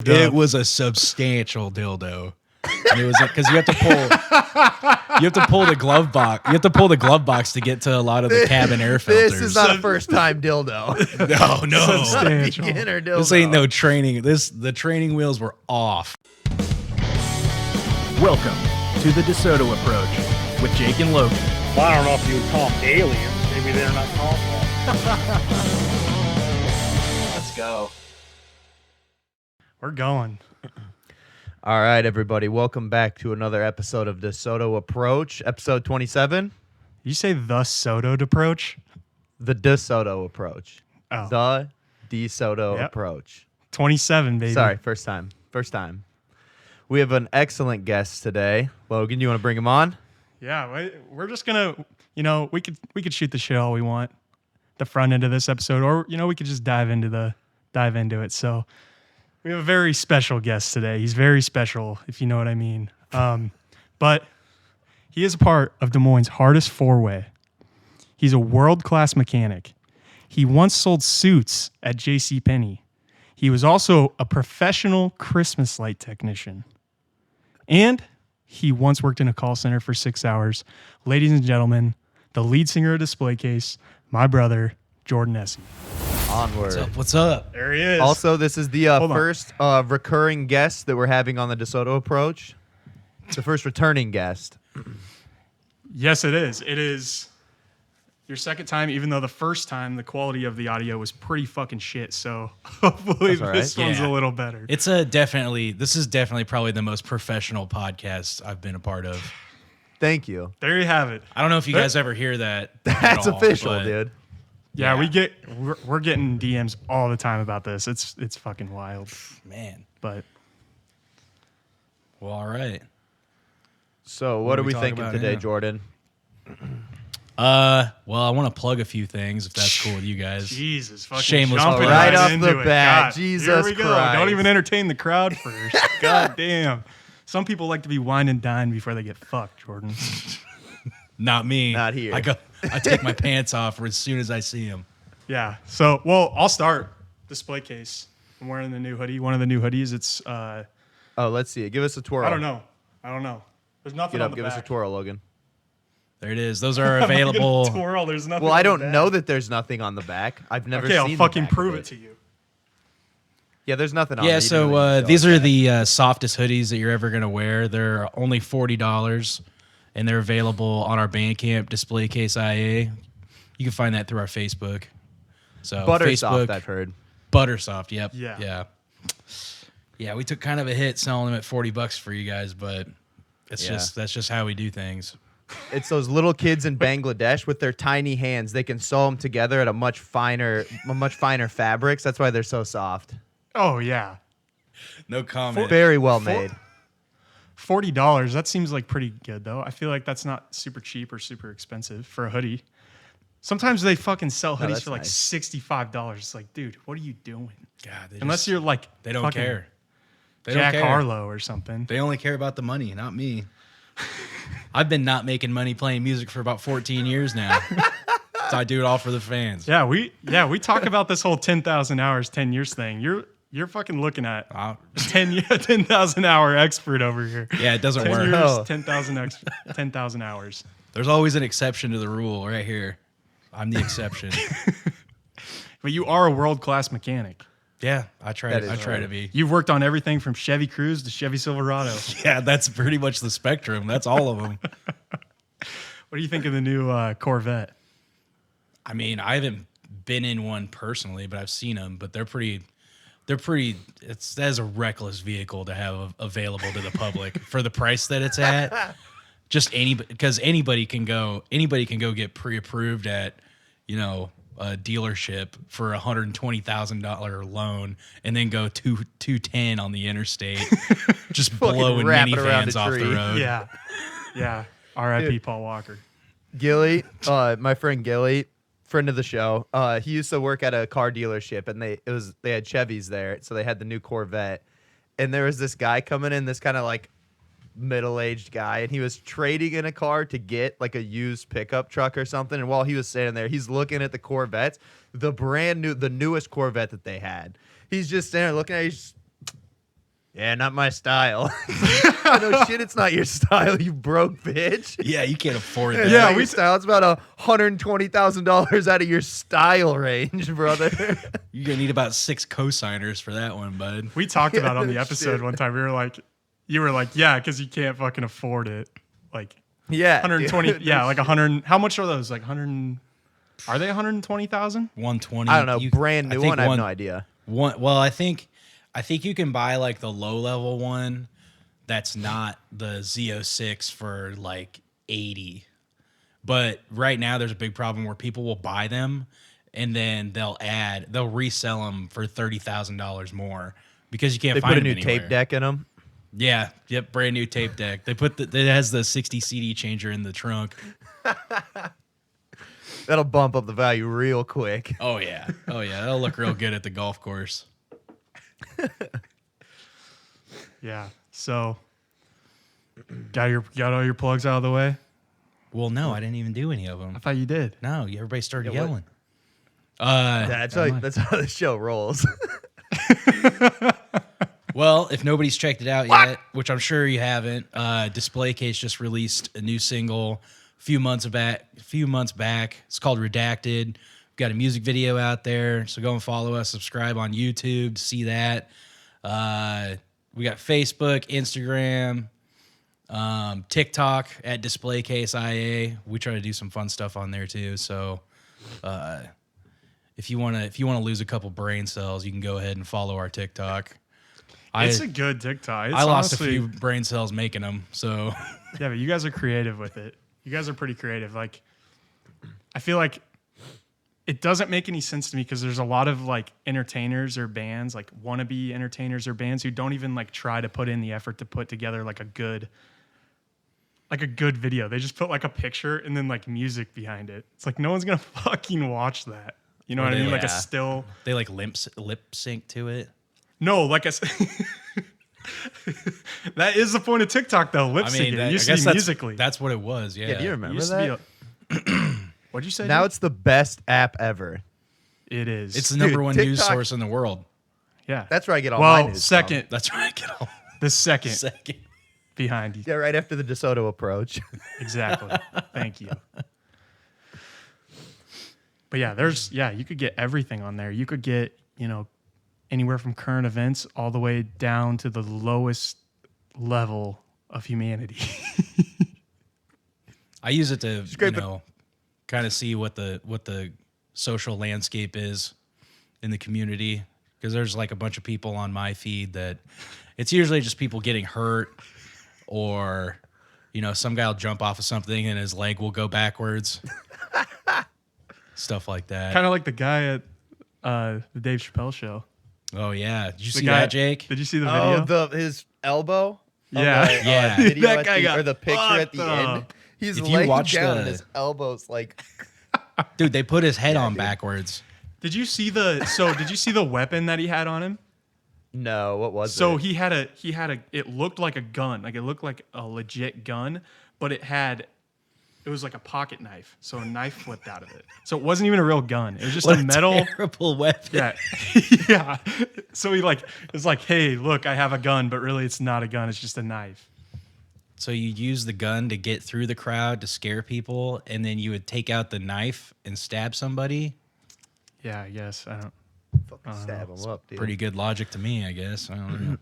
It was a substantial dildo. And it was because you have to pull the glove box. You have to pull the glove box to get to a lot of the cabin air filters. This is not a first time dildo. No. Substantial. Beginner dildo. This ain't no training. The training wheels were off. Welcome to the DeSoto Approach with Jake and Logan. Well, I don't know if you would call them aliens. Maybe they're not called that. Let's go. We're going. All right, everybody. Welcome back to another episode of DeSoto Approach, episode 27. You say the Soto approach? The DeSoto Approach. Oh. The DeSoto Yep. Approach. 27, baby. Sorry, first time. We have an excellent guest today. Logan, you want to bring him on? Yeah, we're just gonna, we could shoot the shit all we want, the front end of this episode, or we could just dive into it. So we have a very special guest today. He's very special, if you know what I mean. But he is a part of Des Moines' hardest four-way. He's a world-class mechanic. He once sold suits at JCPenney. He was also a professional Christmas light technician. And he once worked in a call center for 6 hours. Ladies and gentlemen, the lead singer of Display Case, my brother, Jordan Essy. Onward. What's up? There he is. Also, this is the first recurring guest that we're having on the DeSoto Approach. The first returning guest. Yes, it is. It is your second time, even though the first time the quality of the audio was pretty fucking shit. So hopefully this one's a little better. This is definitely probably the most professional podcast I've been a part of. Thank you. There you have it. I don't know if you guys ever hear that. That's at all, official, but dude. Yeah, we're getting DMs all the time about this. It's fucking wild. Man. But Well, all right. So, what do are we we talk thinking about today, now? Jordan? Well, I want to plug a few things if that's cool with you guys. Jesus, fucking Shameless jumping plug. Right off into the it. bat, God, Jesus here we go. Christ. Don't even entertain the crowd first. God damn. Some people like to be wine and dine before they get fucked, Jordan. Not me. Not here. I take my pants off as soon as I see them. Yeah. So, I'll start. Display Case. I'm wearing the new hoodie. One of the new hoodies. It's Let's see it. Give us a twirl. I don't know. There's nothing Get on up. the Give back. us a twirl, Logan. There it is. Those are I'm gonna available. twirl. There's nothing. Well, on I the don't back. know that there's nothing on the back. I've never Okay, seen I'll the fucking back of prove it to you. Yeah, there's nothing on Yeah, it. You so don't even show these it. are the softest hoodies that you're ever going to wear. They're only $40, and they're available on our Bandcamp, Display Case IA. You can find that through our Facebook. So Buttersoft, Facebook, I've heard. Buttersoft, yep. Yeah. Yeah, we took kind of a hit selling them at $40 for you guys, but that's just how we do things. It's those little kids in Bangladesh with their tiny hands. They can sew them together at a much finer fabrics. That's why they're so soft. Oh yeah. No comment. Very well made. $40. That seems like pretty good though. I feel like that's not super cheap or super expensive for a hoodie. Sometimes they fucking sell hoodies that's for like nice. $65. It's like, dude, what are you doing? God, Unless you're like they don't fucking care. They Jack don't care. Harlow or something. They only care about the money, not me. I've been not making money playing music for about 14 years now. So I do it all for the fans. Yeah, we talk about this whole 10,000 hours, 10 years thing. You're fucking looking at 10,000 hour expert over here. Yeah, it doesn't 10 work. years, 10,000 hours. There's always an exception to the rule right here. I'm the exception. But you are a world-class mechanic. Yeah, I try That is to right. be. You've worked on everything from Chevy Cruze to Chevy Silverado. Yeah, that's pretty much the spectrum. That's all of them. What do you think of the new Corvette? I mean, I haven't been in one personally, but I've seen them. But they're pretty. That is a reckless vehicle to have available to the public for the price that it's at. Just because anybody can go get pre-approved at, a dealership for $120,000 loan and then go 210 on the interstate, just blowing wrap it around minivans a off the tree. road. Yeah. R.I.P. Dude. Paul Walker. Gilly, my friend Gilly, friend of the show, he used to work at a car dealership, and they had Chevys there, so they had the new Corvette, and there was this guy coming in, this kind of like middle-aged guy, and he was trading in a car to get like a used pickup truck or something. And while he was standing there, he's looking at the Corvettes, the newest Corvette that they had. He's just standing there looking at it. Yeah, not my style. No shit, it's not your style, you broke bitch. Yeah, you can't afford It's that. Yeah, not your style. It's about $120,000 out of your style range, brother. You're gonna need about 6 cosigners for that one, bud. We talked about on the Shit. episode one time. You were like, yeah, because you can't fucking afford it. Like Yeah, 120, dude. yeah, like 100. How much are those? Like 100. Are they 120,000? 120. I don't know. You- Brand I new think one. I have no idea. Well, I think you can buy like the low level one that's not the Z06 for like 80. But right now there's a big problem where people will buy them and then they'll resell them for $30,000 more because you can't They find put a them new anywhere. tape deck in them. Yeah, yep, brand new tape deck. They put it has the 60 CD changer in the trunk. That'll bump up the value real quick. Oh yeah, that'll look real good at the golf course. Yeah. So got all your plugs out of the way. Well, no, I didn't even do any of them. I thought you did. No, everybody started Yeah, what- yelling. That's how the show rolls. Well, if nobody's checked it out yet, which I'm sure you haven't, Display Case just released a new single a few months back. It's called Redacted. We've got a music video out there, so go and follow us. Subscribe on YouTube to see that. We got Facebook, Instagram, TikTok at Display Case IA. We try to do some fun stuff on there too. So, if you wanna lose a couple brain cells, you can go ahead and follow our TikTok. It's a good TikTok. It's I lost honestly, a few brain cells making them, so Yeah, but you guys are creative with it. You guys are pretty creative. Like, I feel like it doesn't make any sense to me because there's a lot of like entertainers or bands, like wannabe entertainers or bands who don't even like try to put in the effort to put together like a good video. They just put like a picture and then like music behind it. It's like no one's gonna fucking watch that. You know Or what I they mean? Like a Yeah. still. they like lip sync to it. No, like I said. That is the point of TikTok though. Lip I syncing. mean, It I used to guess be musically. that's what it was. Yeah. Yeah, do you It remember used that? to be a, what'd you say? Now dude? it's the best app ever. It is. It's the number one news TikTok- source in the world. Yeah, that's where I get all my well, news. second, That's right. Get all the second second. behind you. Yeah, right after the DeSoto approach. Exactly. Thank you. But yeah, you could get everything on there. You could get, anywhere from current events all the way down to the lowest level of humanity. I use it to great, kind of see what the social landscape is in the community because there's like a bunch of people on my feed that it's usually just people getting hurt or some guy will jump off of something and his leg will go backwards. Stuff like that. Kind of like the guy at the Dave Chappelle show. Oh yeah, did you The see guy, that, Jake? Did you see the video? His elbow. Yeah. On the, Yeah. video That at guy the- got or the picture at the fucked end. up. He's If you laying watch down the- and his elbows like. Dude, they put his head on backwards. Did you see the weapon that he had on him? No, what was So it? he had a it looked like a gun. Like it looked like a legit gun, but it was like a pocket knife. So a knife flipped out of it. So it wasn't even a real gun. It was just What a metal. terrible weapon. Yeah. Yeah. So he it's like, hey, look, I have a gun, but really it's not a gun, it's just a knife. So you use the gun to get through the crowd to scare people, and then you would take out the knife and stab somebody. Yeah, I guess. I don't Fucking stab him up, dude. Pretty good logic to me, I guess. I don't know.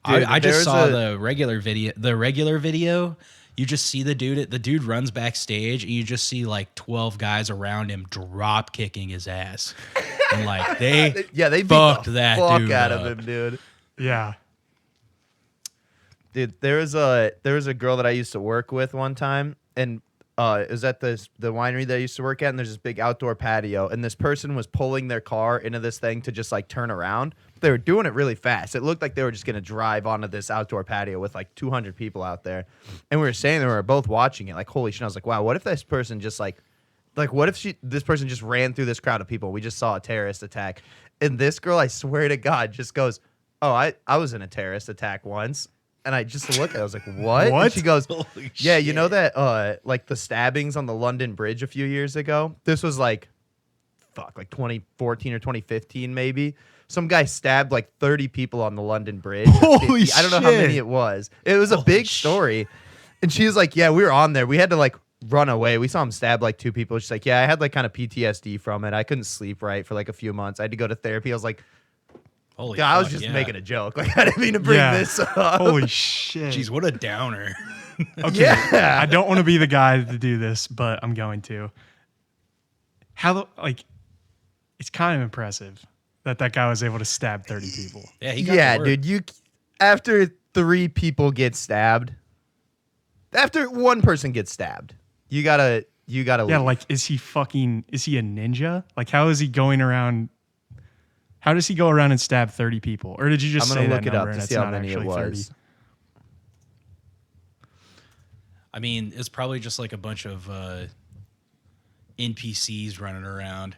Dude, I just there's saw a- the regular video. The regular video, you just see the dude runs backstage, and you just see like 12 guys around him drop kicking his ass, and like they They beat fucked the that fuck dude out up. of him, dude. Yeah. Dude, there was a girl that I used to work with one time, and it was at the winery that I used to work at, and there's this big outdoor patio, and this person was pulling their car into this thing to just like turn around. They were doing it really fast. It looked like they were just gonna drive onto this outdoor patio with like 200 people out there, and we were saying that we were both watching it, like holy shit. I was like, wow, what if this person just like what if this person just ran through this crowd of people? We just saw a terrorist attack, and this girl, I swear to God, just goes, oh, I was in a terrorist attack once. And I just looked at it, I was like, what? What? And she goes, Holy yeah, you know shit. that like the stabbings on the London Bridge a few years ago? This was like 2014 or 2015 maybe. some guy stabbed like 30 people on the London Bridge. Holy 50. I don't know how many shit. it was. It was a big story. And she was like, yeah, we were on there. We had to like run away. We saw him stab like 2 people. She's like, yeah, I had like kind of PTSD from it. I couldn't sleep right for like a few months. I had to go to therapy. I was like, Holy yeah, I was fuck, just yeah. making a joke. Like, I didn't mean to bring this up. Holy shit. Jeez, what a downer. Okay. Yeah. I don't want to be the guy to do this, but I'm going to. It's kind of impressive that guy was able to stab 30 people. Yeah, he got Yeah, to work. dude. After 3 people get stabbed, after 1 person gets stabbed, you gotta Yeah, leave. like, is he a ninja? Like, how is he going around? How does he go around and stab 30 people? Or did you just I'm say gonna that look it number up and to it's see how not many it actually 30? was. I mean, it's probably just like a bunch of NPCs running around.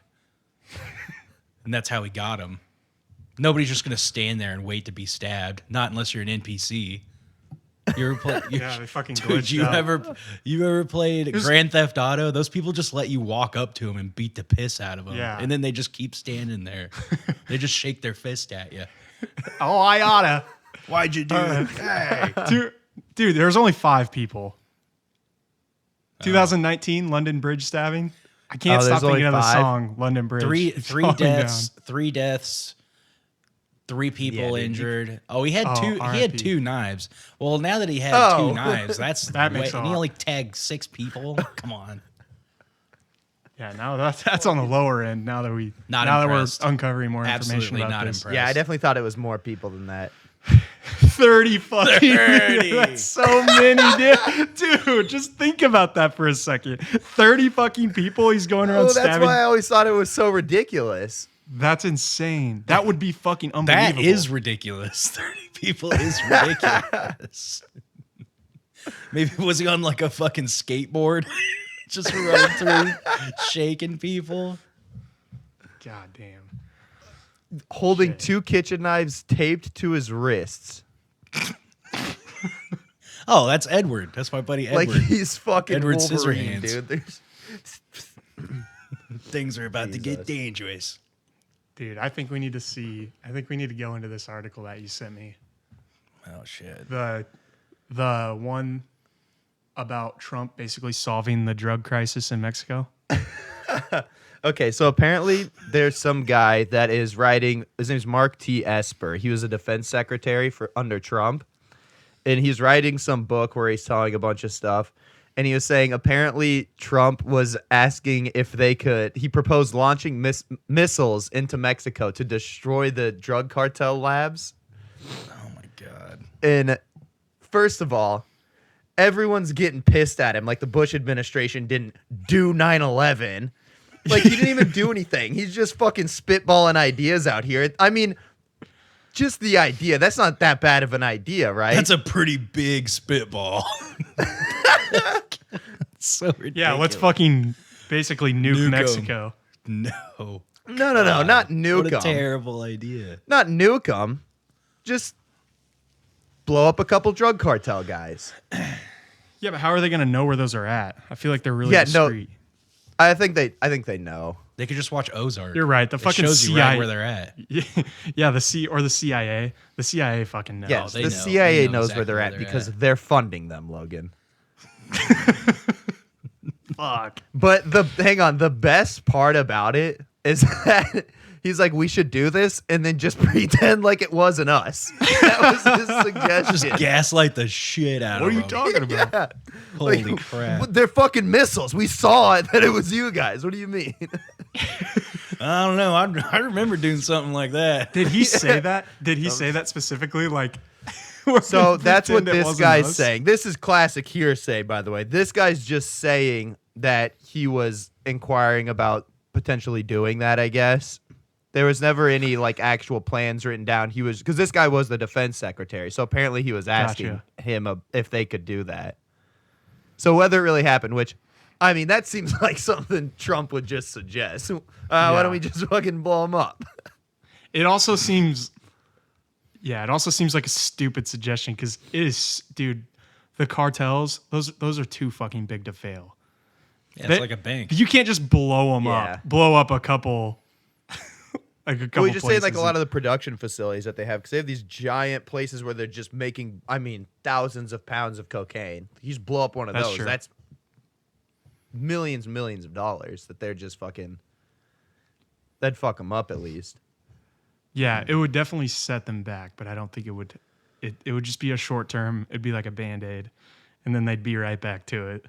And that's how he got him. Nobody's just going to stand there and wait to be stabbed. Not unless you're an NPC. You ever play? Yeah, they fucking Dude, glitched you out. ever played Grand Theft Auto? Those people just let you walk up to them and beat the piss out of them. Yeah. And then they just keep standing there. They just shake their fist at you. Oh, I oughta. Why'd you do that? Hey. Dude, there was only 5 people. 2019 London Bridge stabbing. I can't there's stop thinking only of the 5? song London Bridge. Three falling deaths. down. 3 deaths. 3 people dude, injured. Oh, he had Oh, two. He had RIP. 2 knives. Well, now that he had Oh. 2 knives, that's That makes and he all- only tagged 6 people. Come on. Yeah, now that's on the lower end. Now that we're impressed. uncovering more information Absolutely about not this. impressed. Yeah, I definitely thought it was more people than that. 30 fucking 30. That's so many, dude. Just think about that for a second. 30 fucking people he's going around Oh, that's stabbing. why I always thought it was so ridiculous. That's insane. That would be fucking unbelievable. That is ridiculous. 30 people is ridiculous. Maybe was he on like a fucking skateboard? Just running through, shaking people. God damn. Holding Shit. 2 kitchen knives taped to his wrists. Oh, that's Edward. That's my buddy Edward. Like he's fucking Edward Wolverine, Scissorhands. dude. There's, Things are about to get Jesus. dangerous. Dude, I think we need to go into this article that you sent me. Oh shit. The one about Trump basically solving the drug crisis in Mexico. Okay, so apparently there's some guy that is writing. His name's Mark T. Esper. He was a defense secretary under Trump, and he's writing some book where he's telling a bunch of stuff. And he was saying apparently Trump was asking if they could. He proposed launching missiles into Mexico to destroy the drug cartel labs. Oh my god. And first of all, everyone's getting pissed at him. Like the Bush administration didn't do 9/11. Like he didn't even do anything. He's just fucking spitballing ideas out here. I mean, just the idea. That's not that bad of an idea, right? That's a pretty big spitball. So ridiculous. Yeah, let's fucking basically nuke 'em. Mexico. No. no, not nuke What a 'em. terrible idea. Not nuke them. Just blow up a couple drug cartel guys. Yeah, but how are they going to know where those are at? I feel like they're really Yeah, no. discreet. I think they know. They could just watch Ozark. You're right. The It fucking shows you CIA right where they're at. Yeah, the CIA. The CIA fucking knows. Yes, they the know. CIA They know knows exactly where they're where at they're because at. they're funding them, Logan. Fuck. But hang on, the best part about it is that he's like, we should do this, and then just pretend like it wasn't us. That was his suggestion. Just gaslight the shit out What of are you them. talking about? Yeah. Holy Like, crap. They're fucking missiles. We saw it that it was you guys. What do you mean? I don't know. I remember doing something like that. Did he say that? Did he say that specifically? Like, So that's what pretend it this wasn't guy's us? saying. This is classic hearsay, by the way. This guy's just saying that he was inquiring about potentially doing that, I guess. There was never any like actual plans written down. He was because this guy was the defense secretary, so apparently he was asking Gotcha. him if they could do that. So whether it really happened, which I mean, that seems like something Trump would just suggest. Why don't we just fucking blow him up? It also seems, it also seems like a stupid suggestion because it is, dude. The cartels, those are too fucking big to fail. Yeah, it's like a bank. You can't just blow them Yeah. up. Blow up a couple Like a couple Well, you're just saying like a places. lot of the production facilities that they have, because they have these giant places where they're just making, thousands of pounds of cocaine. You just blow up one of That's those. true. That's millions and millions of dollars that they're just fucking. That'd fuck them up at least. Yeah, it would definitely set them back, but I don't think it would. It would just be a short term. It'd be like a Band-Aid, and then they'd be right back to it.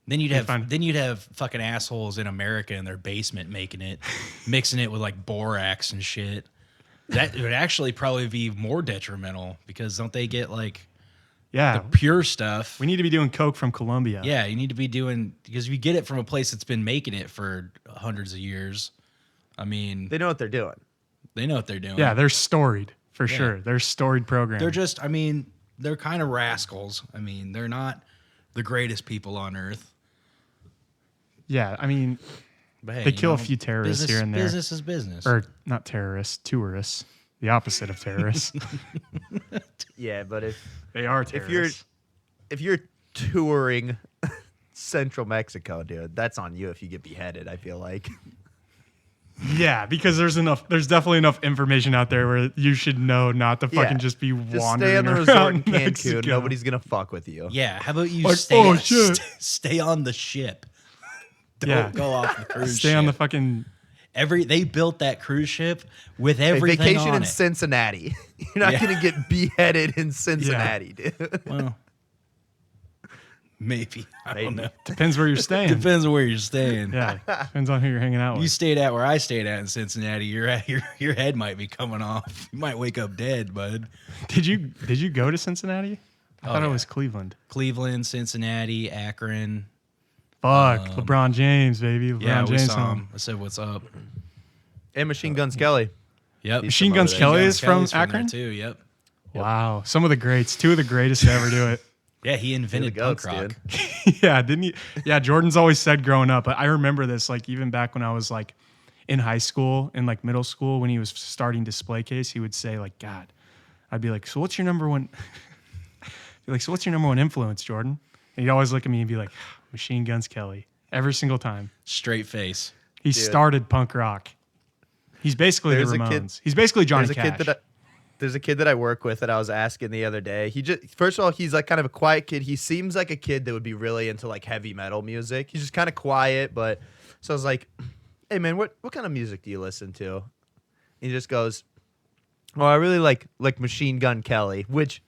Then you'd You'd have fucking assholes in America in their basement making it, mixing it with like borax and shit. That would actually probably be more detrimental because don't they get like Yeah, the pure stuff? we need to be doing coke from Colombia. Yeah, you need to be doing because if you get it from a place that's been making it for hundreds of years, I mean, They know what they're doing. they know what they're doing. Yeah, they're storied for Yeah. sure. They're storied programs. They're just, I mean, they're kind of rascals. I mean, they're not the greatest people on earth. yeah. I mean, But hey, they you kill a know, few terrorists business, here and there. Business is business. or not terrorists, tourists. The opposite of terrorists. Yeah, but They are if terrorists. you're touring Central Mexico, dude, that's on you if you get beheaded. I feel like. Yeah, because there's definitely enough information out there where you should know not to fucking just be Just wandering stay on the around resort in Cancun. Mexico. Nobody's gonna fuck with you. Yeah, how about you Like, stay, oh, shit. stay on the ship? Don't Yeah. go off the cruise Stay ship. on the fucking. They built that cruise ship with Hey, everything vacation on in it. Cincinnati. You're not Yeah. gonna get beheaded in Cincinnati, dude. Well, maybe. I don't know. Depends where you're staying. Depends on where you're staying. Yeah, depends on who you're hanging out You with. stayed at where I stayed at in Cincinnati. Your head might be coming off. You might wake up dead, bud. Did you go to Cincinnati? I thought yeah. it was Cleveland. Cleveland, Cincinnati, Akron. Fuck, LeBron James, baby. LeBron Yeah, we James saw home. him. I said, "What's up?" And Machine Guns Kelly. Yep. Machine from Guns over there. Kelly Guns is from Kelly's there Akron. too. Yep. Wow, some of the greats, two of the greatest to ever do it. Yeah, he invented They're the punk goats, rock. dude. Yeah, didn't he? Yeah, Jordan's always said growing up, but I remember this like even back when I was like in high school and like middle school when he was starting Display Case, he would say like, God, I'd be like, so what's your number one? Be like, so what's your number one influence, Jordan? And he'd always look at me and be like, Machine Guns Kelly, every single time. Straight face. He started punk rock. He's basically There's the a kid- Ramones. He's basically Johnny There's a Cash. kid there's a kid that I work with that I was asking the other day. He just, first of all, he's like kind of a quiet kid. He seems like a kid that would be really into like heavy metal music. He's just kind of quiet, but so I was like, hey man, what kind of music do you listen to? He just goes, oh, I really like Machine Gun Kelly, which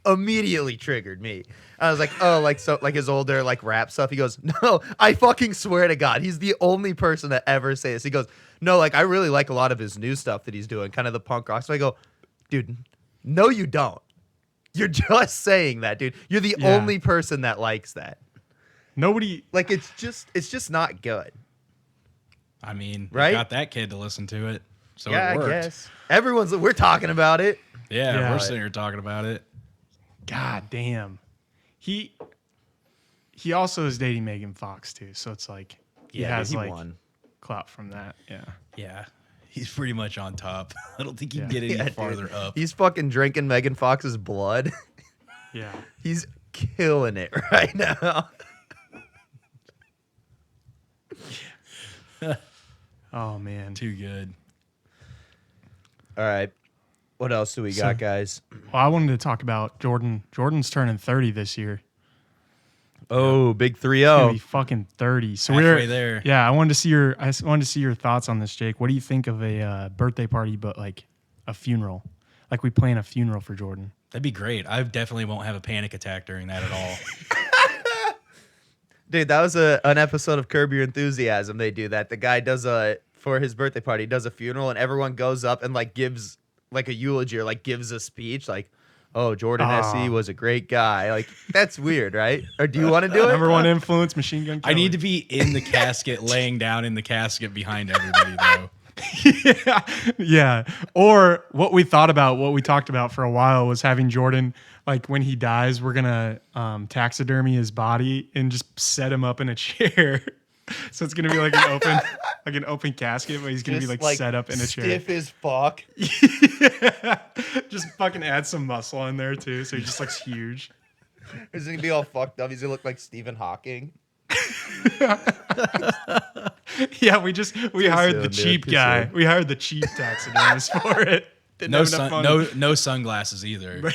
immediately triggered me. I was like, oh, like his older like rap stuff. He goes, no, I fucking swear to God, he's the only person to ever say this. He goes, no, like I really like a lot of his new stuff that he's doing, kind of the punk rock. So I go, dude, no, you don't. You're just saying that, dude. You're the Yeah. only person that likes that. Nobody. Like it's just not good. I mean, Right? you got that kid to listen to it, so yeah, it worked. I guess. We're talking about it. Yeah, Yeah. we're sitting here talking about it. God damn. He also is dating Megan Fox too, so it's like he Yeah, has dude, he like won. clout from that. Yeah. Yeah, he's pretty much on top. I don't think he can Yeah. get any Yeah, dude. farther up. He's fucking drinking Megan Fox's blood. Yeah. He's killing it right now. Oh man. Too good. All right. What else do we So- got, guys? Well, I wanted to talk about Jordan. Jordan's turning 30 this year. Oh, big He's gonna 3-0. be fucking 30. So Halfway we're there. Yeah, I wanted to see your thoughts on this, Jake. What do you think of a birthday party, but like a funeral? Like we plan a funeral for Jordan. That'd be great. I definitely won't have a panic attack during that at all. Dude, that was an episode of Curb Your Enthusiasm. They do that. The guy does for his birthday party, he does a funeral, and everyone goes up and like gives like a eulogy or like gives a speech like, oh, Jordan Essy was a great guy. Like, that's weird, right? Or do you want to do it? Number one influence, Machine Gun Kelly. I need to be in the casket, laying down in the casket behind everybody, though. Yeah. Or what we talked about for a while was having Jordan, like when he dies, we're gonna taxidermy his body and just set him up in a chair. So it's gonna be like an open casket, but he's gonna Just, be like set up in a chair. Stiff as fuck. Yeah. Just fucking add some muscle in there too, so he just looks huge. He's gonna be all fucked up. He's gonna look like Stephen Hawking. Yeah, we hired soon, the dude, cheap too guy. soon. We hired the cheap taxidermist for it. Didn't No have enough sun, money. no sunglasses either.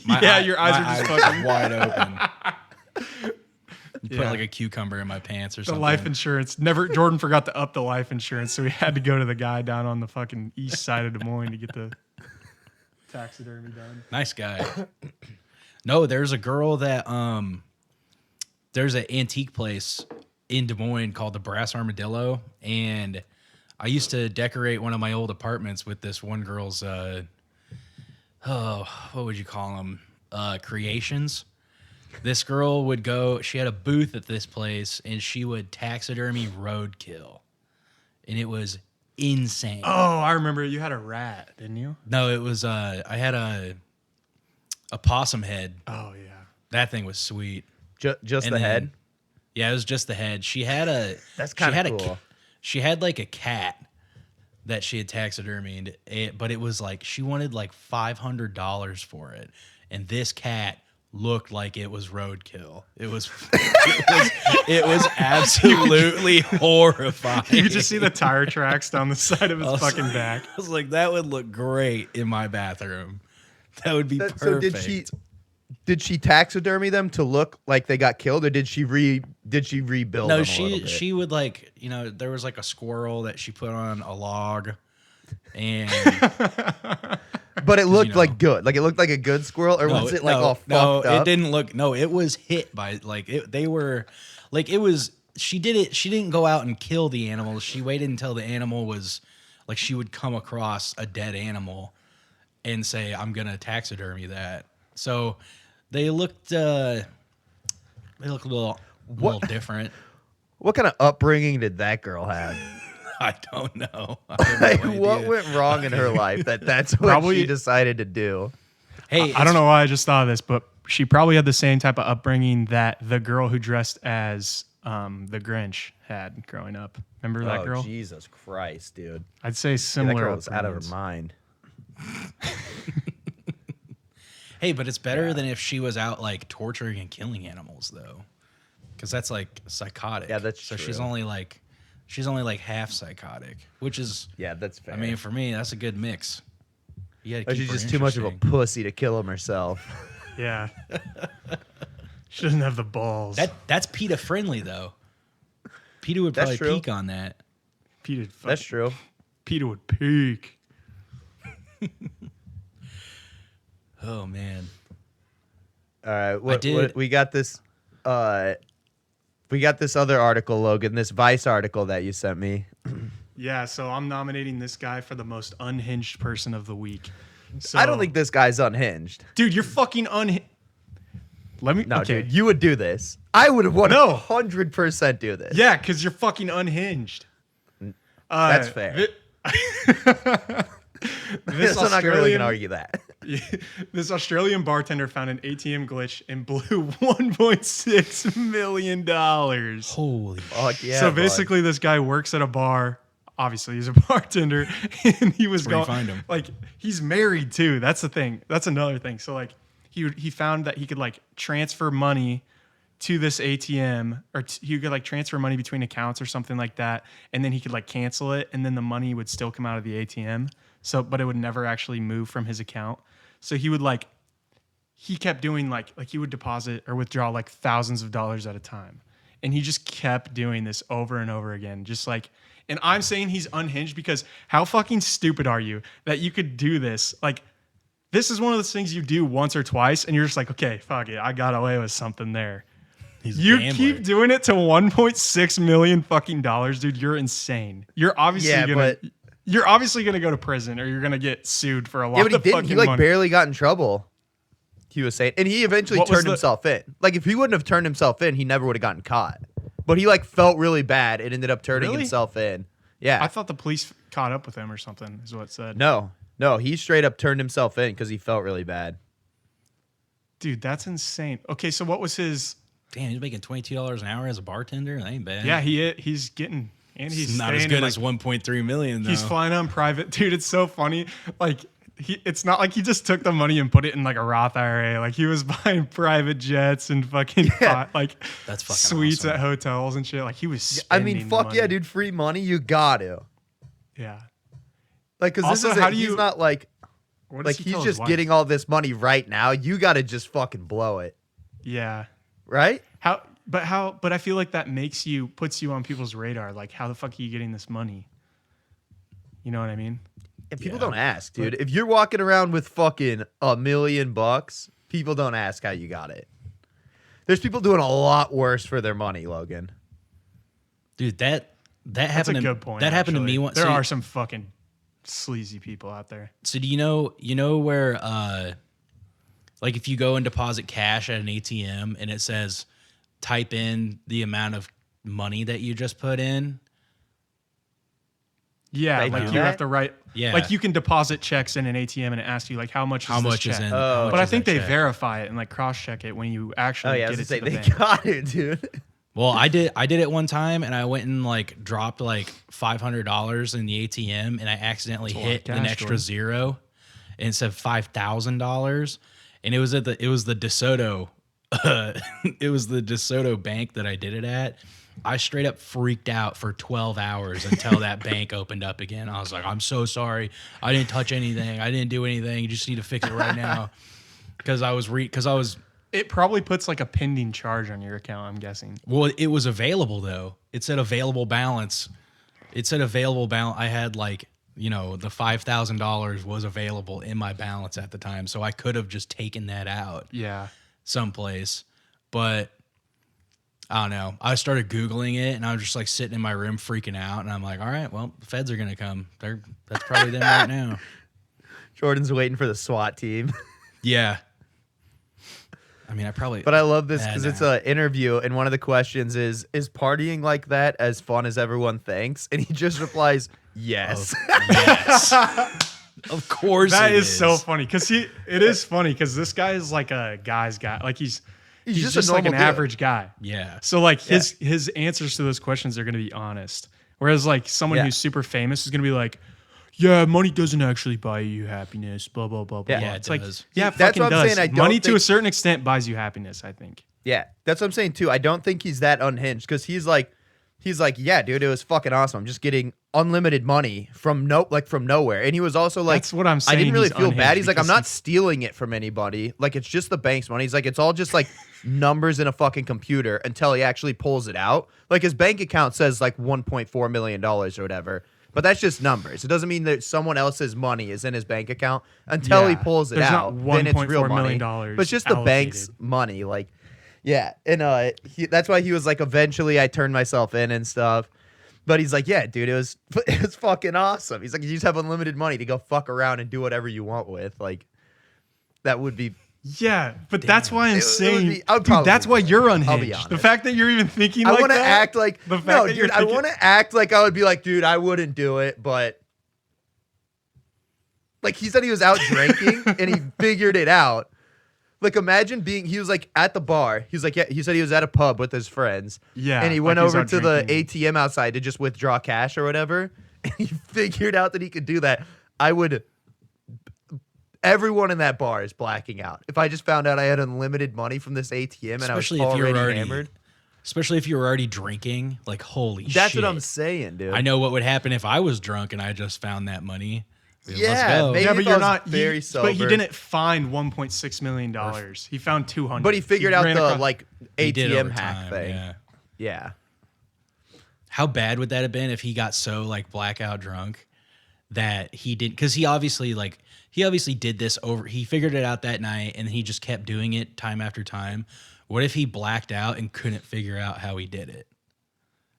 Yeah, your eyes are just fucking wide open. Put Yeah. like a cucumber in my pants or the something. life insurance. Jordan forgot to up the life insurance, so we had to go to the guy down on the fucking east side of Des Moines to get the taxidermy done. Nice guy. No, there's a girl that there's an antique place in Des Moines called the Brass Armadillo, and I used to decorate one of my old apartments with this one girl's what would you call them? Creations. This girl would go, she had a booth at this place, and she would taxidermy roadkill. And it was insane. Oh, I remember you had a rat, didn't you? No, it was I had a possum head. Oh yeah. That thing was sweet. Just And the then- head. Yeah, it was just the head. She had a That's she kinda had cool. She had like a cat that she had taxidermied, but it was like she wanted like $500 for it, and this cat looked like it was roadkill. It was it was absolutely horrifying. You could just see the tire tracks down the side of his was fucking like- back. I was like, that would look great in my bathroom. That would be perfect. So did she taxidermy them to look like they got killed, or did she rebuild No, them a little bit? she would like, there was like a squirrel that she put on a log, and But it looked know. like good. Like it looked like a good squirrel, or was it like all fucked no, up? it didn't look. No, it was hit by like they were like it was. She did it. She didn't go out and kill the animals. She waited until the animal was like she would come across a dead animal and say, "I'm gonna taxidermy that." So they looked a little different. What kind of upbringing did that girl have? I don't know. I have no What idea. went wrong in her life that's what Probably- she decided to do? Hey, I don't know why I just thought of this, but she probably had the same type of upbringing that the girl who dressed as the Grinch had growing up. Remember that girl? Jesus Christ, dude. I'd say Yeah, that similar. girl was out of her upbringings. mind. Hey, but it's better than if she was out like torturing and killing animals, though, because that's like psychotic. Yeah, that's so true. she's only like half psychotic, which is, Yeah, that's fair. I mean, for me, that's a good mix. You gotta Or keep she's her just too much of a interesting. pussy to kill him herself. Yeah. She doesn't have the balls. That's PETA friendly though. PETA would That's probably true. peak on that. Peter, That's true. Peter would peak. Oh man, All right, did- we got this. We got this other article, Logan. This Vice article that you sent me. Yeah, so I'm nominating this guy for the most unhinged person of the week. So, I don't think this guy's unhinged. dude, you're fucking unhinged. Let me. No, okay. dude, you would do this. I would No. 100% do this. Yeah, because you're fucking unhinged. That's fair. This So I'm not really Australian, gonna argue that. this Australian bartender found an ATM glitch and blew $1.6 million. holy! Fuck yeah. So bud. basically, this guy works at a bar. Obviously, he's a bartender, and he was Where'd you going. find him? Like, he's married too. That's the thing. That's another thing. So like, he found that he could like transfer money to this ATM, or he could like transfer money between accounts or something like that, and then he could like cancel it, and then the money would still come out of the ATM. So, but it would never actually move from his account. So he would like, he kept doing like he would deposit or withdraw like thousands of dollars at a time. And he just kept doing this over and over again. Just like, and I'm saying he's unhinged because how fucking stupid are you that you could do this? Like, this is one of those things you do once or twice and you're just like, okay, fuck it. I got away with something there. He's a You gambler. keep doing it to 1.6 million fucking dollars, dude. You're insane. You're obviously Yeah, gonna but- you're obviously gonna go to prison or you're gonna get sued for a lot Yeah, but he of didn't. fucking He like money. barely got in trouble. He was saying, and he eventually What was turned the- himself in. Like if he wouldn't have turned himself in, he never would have gotten caught. But he like felt really bad and ended up turning Really? himself in. Yeah. I thought the police caught up with him or something, is what it said. No, he straight up turned himself in because he felt really bad. Dude, that's insane. Okay, so what was his? Damn, he's making $22 an hour as a bartender. That ain't bad. Yeah, he's getting, and he's It's not as staying good in, as like, 1.3 million though. he's flying on private. Dude, it's so funny. Like it's not like he just took the money and put it in like a Roth IRA. Like he was buying private jets and fucking like That's fucking suites awesome. at hotels and shit. Like he was I spending mean, the fuck money. yeah, dude. Free money, you got to. Yeah. Like, because this Also, is how do he's you- not like What does like he tell he's his just wife? getting all this money right now. You got to just fucking blow it, Yeah. right? But I feel like that puts you on people's radar. Like, how the fuck are you getting this money? You know what I mean? And people Yeah. don't ask, dude. If you're walking around with fucking $1 million, people don't ask how you got it. There's people doing a lot worse for their money, Logan. Dude, that That's happened. a to, good point. That happened to actually. me once. There So, are some fucking sleazy people out there. so do you know where like if you go and deposit cash at an ATM and it says type in the amount of money that you just put in? Yeah, They like do you that? have to write. Yeah. Like you can deposit checks in an ATM and it asks you like how much How is much this is check? in? Oh. how much But I is think that they check? verify it and like cross check it when you Oh actually yeah, I get was it gonna to say the they bank. got it, dude. Well, I did it one time, and I went and like dropped like $500 in the ATM, and I accidentally That's a lot of hit an cash, extra Jordan. zero, and it said $5,000, and it was the DeSoto, it was the DeSoto bank that I did it at. I straight up freaked out for 12 hours until that bank opened up again. I was like, I'm so sorry, I didn't touch anything, I didn't do anything. You just need to fix it right now, because I was It probably puts like a pending charge on your account, I'm guessing. Well, it was available though. It said available balance. I had like, the $5,000 was available in my balance at the time, so I could have just taken that out Yeah. someplace. But I don't know. I started Googling it, and I was just like sitting in my room freaking out, and I'm like, all right, well, the feds are gonna come. That's probably them right now. Jordan's waiting for the SWAT team. Yeah. I mean, But I love this because Nah. it's an interview, and one of the questions is partying like that as fun as everyone thinks? And he just replies, yes. yes. Of course, That it is so funny because it is funny because this guy is like a guy's guy. Like he's just just a like an normal dude. average guy. Yeah. So like his answers to those questions are going to be honest. Whereas like someone Yeah. who's super famous is going to be like, yeah, money doesn't actually buy you happiness, blah, blah, blah, blah. Yeah. blah. Yeah, it's it like, does. yeah, it That's fucking what I'm does. saying, I don't Money to a think- certain extent buys you happiness, I think. Yeah, that's what I'm saying too. I don't think he's that unhinged because he's like, yeah, dude, it was fucking awesome. I'm just getting unlimited money from nowhere. And he was also like, That's what I'm I saying, didn't really he's feel bad. unhinged He's like, I'm because not stealing it from anybody. Like, it's just the bank's money. He's like, it's all just like numbers in a fucking computer until he actually pulls it out. Like his bank account says like $1.4 million or whatever. But that's just numbers. It doesn't mean that someone else's money is in his bank account until he Yeah. pulls it There's not out. Then it's real $1.4 money. million But it's just the bank's allocated. money. Like, yeah. And that's why he was like, eventually I turned myself in and stuff. But he's like, yeah, dude, it was fucking awesome. He's like, you just have unlimited money to go fuck around and do whatever you want with. Like, that would be. Yeah, but that's why I'm It would saying, be- I would dude, probably that's do why it. you're I'll be unhinged. The honest. fact that you're even thinking I like want to that. act like the fact no, that you're dude. I thinking- want to act like I would be like, dude, I wouldn't do it, but like he said, he was out drinking and he figured it out. Like imagine he was like at the bar. He was like, yeah. He said he was at a pub with his friends. Yeah, and he like went he was over out to drinking. the ATM outside to just withdraw cash or whatever. And he figured out that he could do that. Everyone in that bar is blacking out. If I just found out I had unlimited money from this ATM and Especially I if was you were already already hammered. Especially if you were already drinking, like holy shit. That's what I'm saying, dude. I know what would happen if I was drunk and I just found that money. Let's Yeah, go. maybe Yeah, if but I you're was not very But he sober. didn't find $1.6 million. He found 200. But he figured out ran the across- like He did ATM over hack time, thing. Yeah. Yeah. How bad would that have been if he got so like blackout drunk that he didn't? Because he obviously did this over. He figured it out that night, and he just kept doing it time after time. What if he blacked out and couldn't figure out how he did it?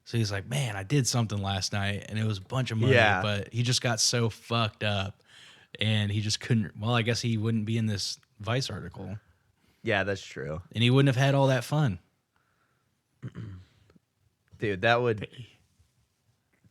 So he's like, man, I did something last night, and it was a bunch of money, Yeah. but he just got so fucked up, and he just couldn't. Well, I guess he wouldn't be in this Vice article, Yeah, that's true. and he wouldn't have had all that fun. Dude, that would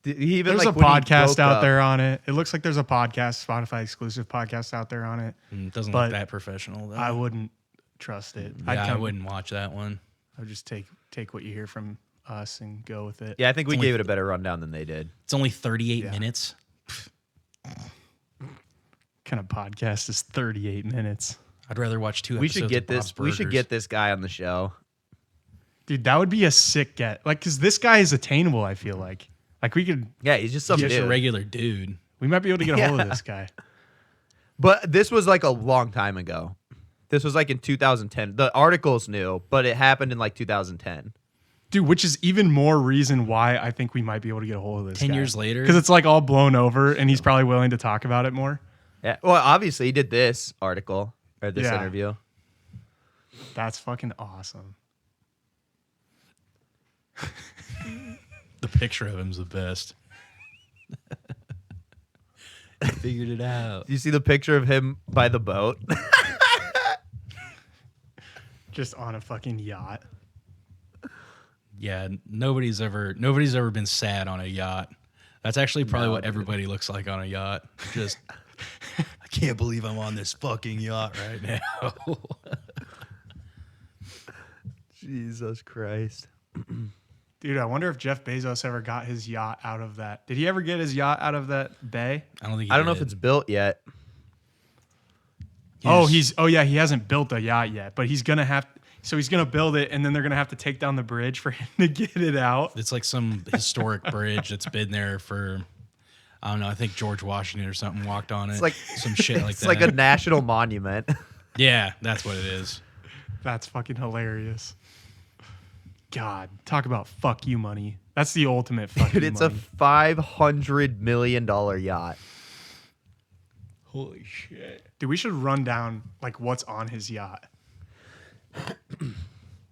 he even There's like a when he podcast broke out up- there on it. It looks like there's a podcast, Spotify exclusive podcast out there on it. It doesn't But look that professional, though. I wouldn't trust it. Yeah, I wouldn't watch that one. I would just take what you hear from us and go with it. Yeah, I think we only- gave it a better rundown than they did. It's only 38 Yeah. minutes. kind of podcast is 38 minutes? I'd rather watch 2 We episodes should get of Bob's this. We should Burgers. get this guy on the show. Dude, that would be a sick get. Like, because this guy is attainable, I feel like. Like, we could, Yeah, he's just some Just dude. a regular dude. we might be able to get a hold of this guy. But this was like a long time ago. This was like in 2010. The article's new, but it happened in like 2010. Dude, which is even more reason why I think we might be able to get a hold of this 10 guy. years later? Because it's like all blown over and he's probably willing to talk about it more. Yeah. Well, obviously he did this article or this Yeah. interview. That's fucking awesome. The picture of him's the best. I figured it out. Do you see the picture of him by the boat? Just on a fucking yacht. Yeah, nobody's ever been sad on a yacht. That's actually probably No, what dude. everybody looks like on a yacht. Just, I can't believe I'm on this fucking yacht right now. Jesus Christ. Dude, I wonder if Jeff Bezos ever got his yacht out of that. Did he ever get his yacht out of that bay? I don't think. I don't know if it's built yet. He hasn't built a yacht yet, but he's gonna have. So he's gonna build it, and then they're gonna have to take down the bridge for him to get it out. It's like some historic bridge that's been there for, I don't know. I think George Washington or something walked on it. It's like some shit like it's that. like a national monument. Yeah, that's what it is. That's fucking hilarious. God, talk about fuck you money. That's the ultimate fuck Dude, you it's money. a $500 million yacht. Holy shit! Dude, we should run down like what's on his yacht.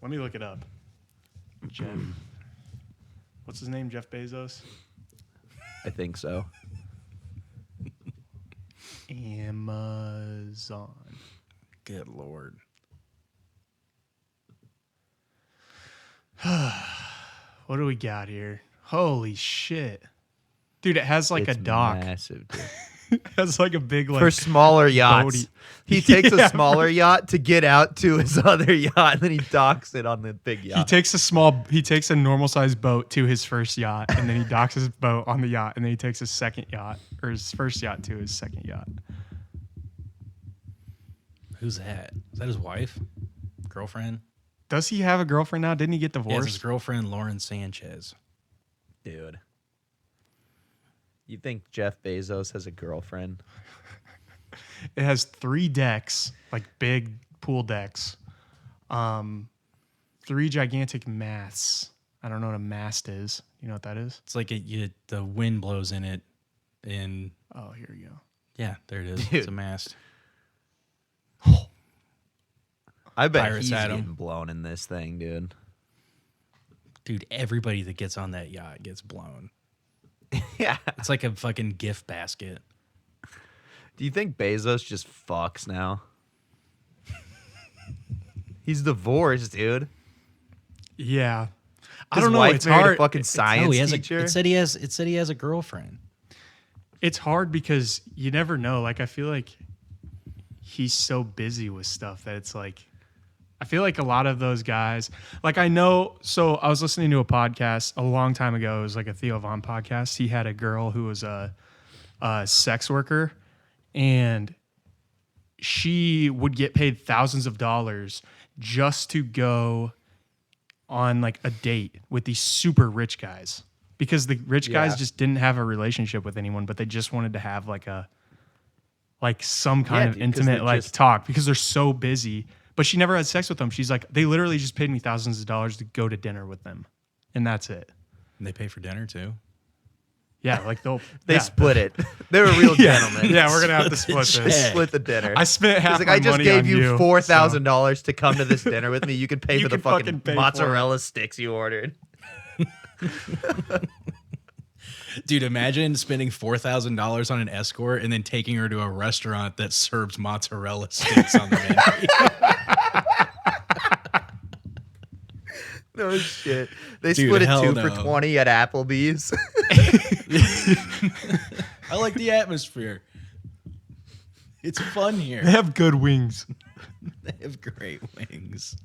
Let me look it up. Jeff. What's his name? Jeff Bezos? I think so. Amazon. Good lord. What do we got here? Holy shit. Dude, it has like It's a dock. massive, dude. It has like a big like For smaller yachts. boaty- He takes Yeah. a smaller yacht to get out to his other yacht, and then he docks it on the big he yacht. takes a normal sized boat to his first yacht, and then he docks his boat on the yacht, and then he takes his second yacht or his first yacht to his second yacht. Who's that? Is that his wife? Girlfriend? Does he have a girlfriend now? Didn't he get Yeah, it's divorced? his girlfriend, Lauren Sanchez. Dude. You think Jeff Bezos has a girlfriend? It has 3 decks, like big pool decks. 3 gigantic masts. I don't know what a mast is. You know what that is? It's like the wind blows in it, and Oh, here we go. yeah, there it is. Dude. It's a mast. I bet Pirates he's had 'em. getting blown in this thing, dude. Dude, everybody that gets on that yacht gets blown. Yeah. It's like a fucking gift basket. Do you think Bezos just fucks now? He's divorced, dude. Yeah. I His don't know. wife It's married hard. a fucking science No, he has teacher. it said he has a girlfriend. It's hard because you never know. Like, I feel like he's so busy with stuff that it's like, I feel like a lot of those guys, like I know, so I was listening to a podcast a long time ago. It was like a Theo Von podcast. He had a girl who was a sex worker, and she would get paid thousands of dollars just to go on like a date with these super rich guys, because the rich guys Yeah. just didn't have a relationship with anyone, but they just wanted to have like some kind of dude, 'cause intimate they're like just- talk, because they're so busy. But she never had sex with them. She's like, they literally just paid me thousands of dollars to go to dinner with them, and that's it. And they pay for dinner too. Yeah, like They yeah. split it. They're a real Yeah, gentleman. yeah, we're gonna have to split They this. split the dinner. I spent half He's like, my I just money gave on you so- $4,000 to come to this dinner with me. You can pay You for the can fucking pay for mozzarella sticks you ordered. Dude, imagine spending $4,000 on an escort and then taking her to a restaurant that serves mozzarella sticks on the menu. No shit. They Dude, split it hell 2 no. for $20 at Applebee's. I like the atmosphere. It's fun They here. have good wings. They have great wings.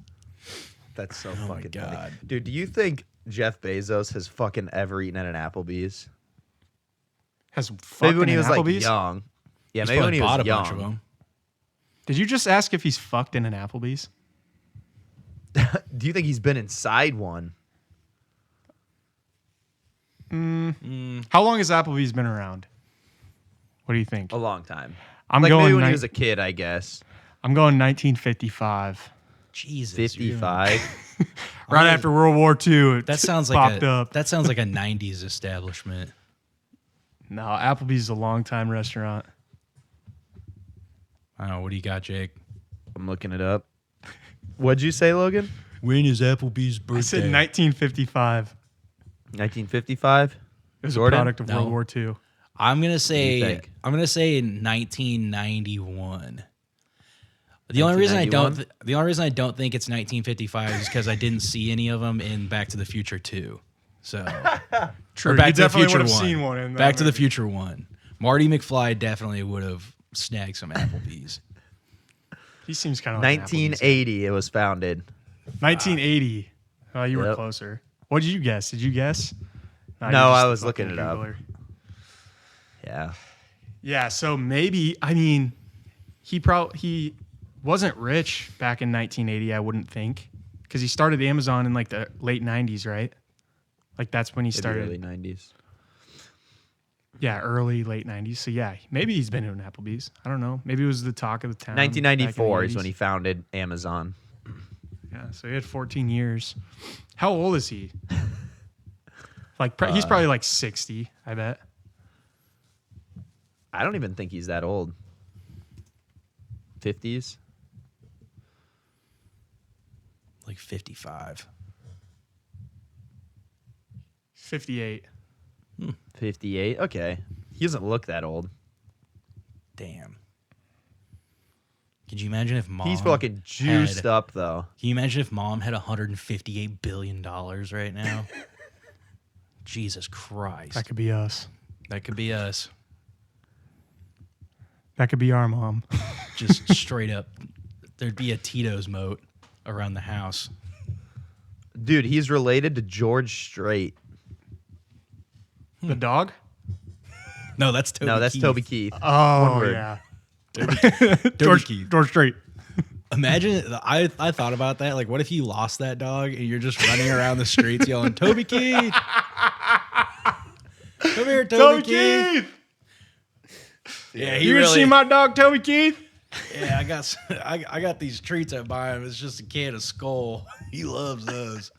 That's so Oh my fucking God. funny. Dude, do you think Jeff Bezos has fucking ever eaten at an Applebee's? Has fucked Maybe when in he an was Applebee's? like young. Yeah, He's maybe when probably he was bought a bunch of young. them. Did you just ask if he's fucked in an Applebee's? Do you think he's been inside one? How long has Applebee's been around? What do you think? A long time. I'm Like going maybe when he ni- was a kid, I guess. I'm going 1955. Jesus, 55. Right after World War II. That sounds popped like up. that sounds like a '90s establishment. No, Applebee's is a long time restaurant. I don't know. What do you got, Jake? I'm looking it up. What'd you say, Logan? When is Applebee's birthday? I said 1955. 1955? It was Jordan? a product of No. World War II. I'm gonna do you say think? 1991. The only reason I don't think it's 1955 is because I didn't see any of them in Back to the Future 2. So True. or Back You to the definitely Future would have 1. seen one in that Back to the movie. Future 1. Marty McFly definitely would have snagged some Applebee's. He seems kind of like 1980 it was founded. 1980. Oh, you were Yep. closer. What did you guess? Did you guess? Nah, No, you're just I the was looking fucking it up. Googler. Yeah. Yeah, so maybe he wasn't rich back in 1980, I wouldn't think, because he started Amazon in like the late 90s, right? Like that's when he Maybe started. early 90s. Yeah, early late 90s. So yeah, maybe he's been to an Applebee's. I don't know. Maybe it was the talk of the town. back in the 1994 is 80s. when he founded Amazon. Yeah, so he had 14 years. How old is he? Like he's probably like 60, I bet. I don't even think he's that old. 50s? Like 55. 58. 58? Okay. He doesn't look that old. Damn. Could you imagine if mom He's fucking juiced up, though. Can you imagine if mom had $158 billion right now? Jesus Christ. That could be us. That could be us. That could be our mom. Just straight up. There'd be a Tito's moat around the house. Dude, he's related to George Strait. The dog? No, that's Toby No, that's Keith. Toby Keith. Oh, One word. yeah. Toby Keith. George Strait. Imagine, I thought about that. Like, what if you lost that dog and you're just running around the streets yelling, Toby Keith! Come here, Toby, Keith! Yeah, he You really, see my dog, Toby Keith? yeah, I got these treats I buy him. It's just a can of Skull. He loves those.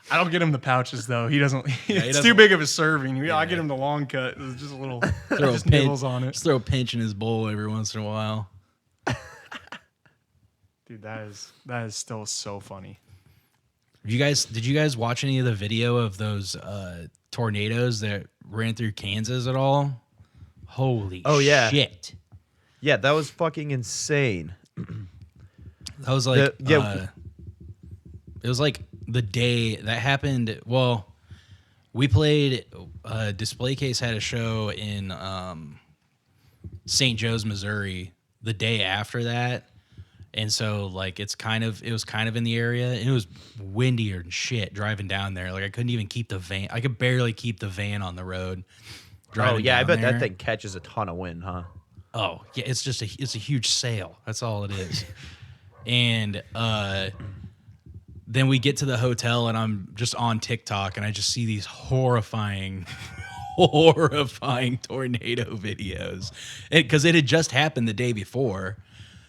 I don't get him the pouches, though. He doesn't. It's too doesn't- big of a serving. I get him the long cut. It's just a little, just nibbles on it. Just throw a pinch in his bowl every once in a while. Dude, that is still so funny. Did you guys watch any of the video of those tornadoes that ran through Kansas at all? Holy yeah. shit. Yeah, that was fucking insane. That was like Yeah. it was like the day that happened. Well, we played Display Case had a show in St. Joe's, Missouri the day after that. And so like it was kind of in the area, and it was windier and shit driving down there. Like I couldn't even keep the van. I could barely keep the van on the road. Oh, driving yeah, I down bet there. that thing catches a ton of wind, huh? Oh, yeah, it's just it's a huge sail. That's all it is. And then we get to the hotel, and I'm just on TikTok, and I just see these horrifying tornado videos. Because it had just happened the day before.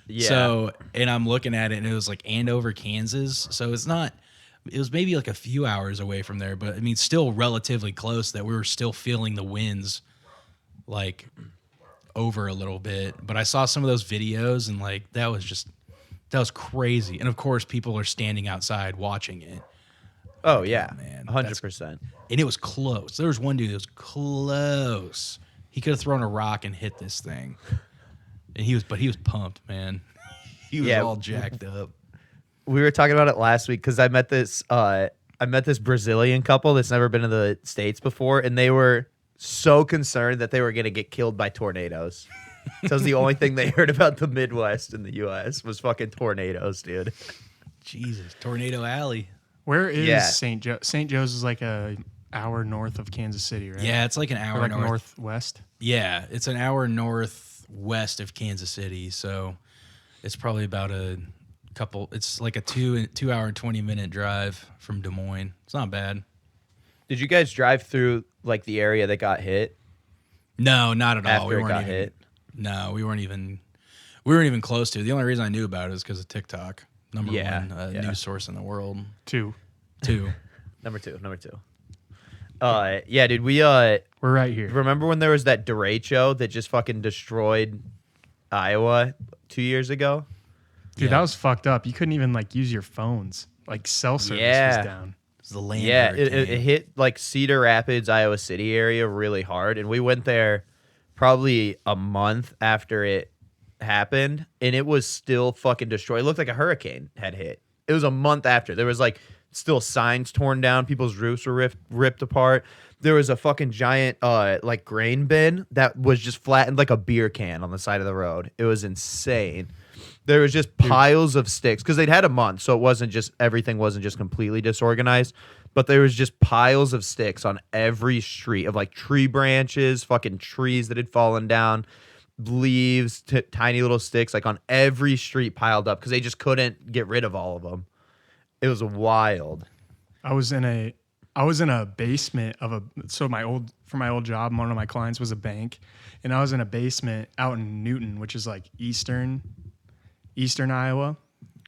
Yeah. So, and I'm looking at it, and it was like Andover, Kansas. So it was maybe like a few hours away from there, but I mean, still relatively close that we were still feeling the winds like over a little bit. But I saw some of those videos, and like, that was crazy. And of course, people are standing outside watching it. Oh, yeah. man, 100%. And it was close. There was one dude that was close. He could have thrown a rock and hit this thing. And he was pumped, man. He was Yeah. all jacked up. We were talking about it last week because I met this Brazilian couple that's never been to the States before, and they were so concerned that they were going to get killed by tornadoes. So it was the only thing they heard about the Midwest in the U.S. was fucking tornadoes, dude. Jesus, Tornado Alley. Where is Yeah. St. Joe? St. Joe's is like a hour north of Kansas City, right? Yeah, it's like an Or hour like north. northwest. Yeah, it's an hour northwest of Kansas City, so it's probably about a couple. It's like a 2 hour and 20 minute drive from Des Moines. It's not bad. Did you guys drive through like the area that got hit No, not at all. after We it weren't got even. hit? No, we weren't even close to. The only reason I knew about it is because of TikTok. Number Yeah, one yeah. news source in the world. 2. Two. Number two. Yeah, dude. We We're right here. remember when there was that derecho that just fucking destroyed Iowa 2 years ago? Dude, Yeah. that was fucked up. You couldn't even like use your phones. Like cell service Yeah. was down. It's the land. Yeah, it hurricane. hit like Cedar Rapids, Iowa City area really hard, and we went there probably a month after it happened, and it was still fucking destroyed. It looked like a hurricane had hit. It was a month after. There was like still signs torn down, people's roofs were ripped apart. There was a fucking giant like grain bin that was just flattened like a beer can on the side of the road. It was insane. There was just piles of sticks because they'd had a month, so it wasn't just everything wasn't just completely disorganized, but there was just piles of sticks on every street of like tree branches, fucking trees that had fallen down, leaves, tiny little sticks like on every street piled up because they just couldn't get rid of all of them. It was wild. I was in a basement of my old job, one of my clients was a bank, and I was in a basement out in Newton, which is like eastern Iowa.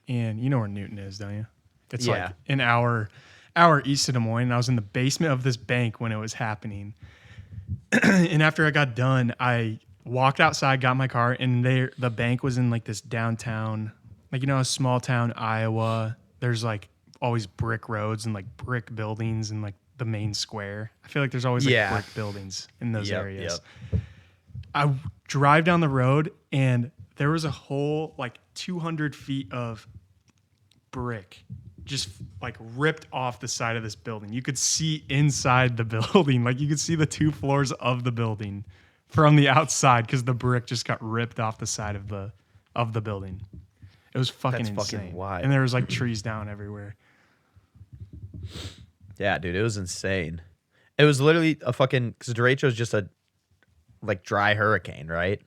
And you know where Newton is, don't you? It's Yeah. like an hour east of Des Moines. And I was in the basement of this bank when it was happening. And after I got done, I walked outside, got my car, and the bank was in like this downtown, like, you know, a small town Iowa. There's like always brick roads and like brick buildings and like the main square. I feel like there's always like Yeah. brick buildings in those Yep, areas. I drive down the road and there was a whole like 200 feet of brick just like ripped off the side of this building. You could see inside the building. Like you could see the 2 floors of the building from the outside because the brick just got ripped off the side of the building. It was fucking That's fucking insane. wild. And there was like trees down everywhere. Yeah, dude, it was insane. It was literally a fucking because derecho is just a like dry hurricane, right?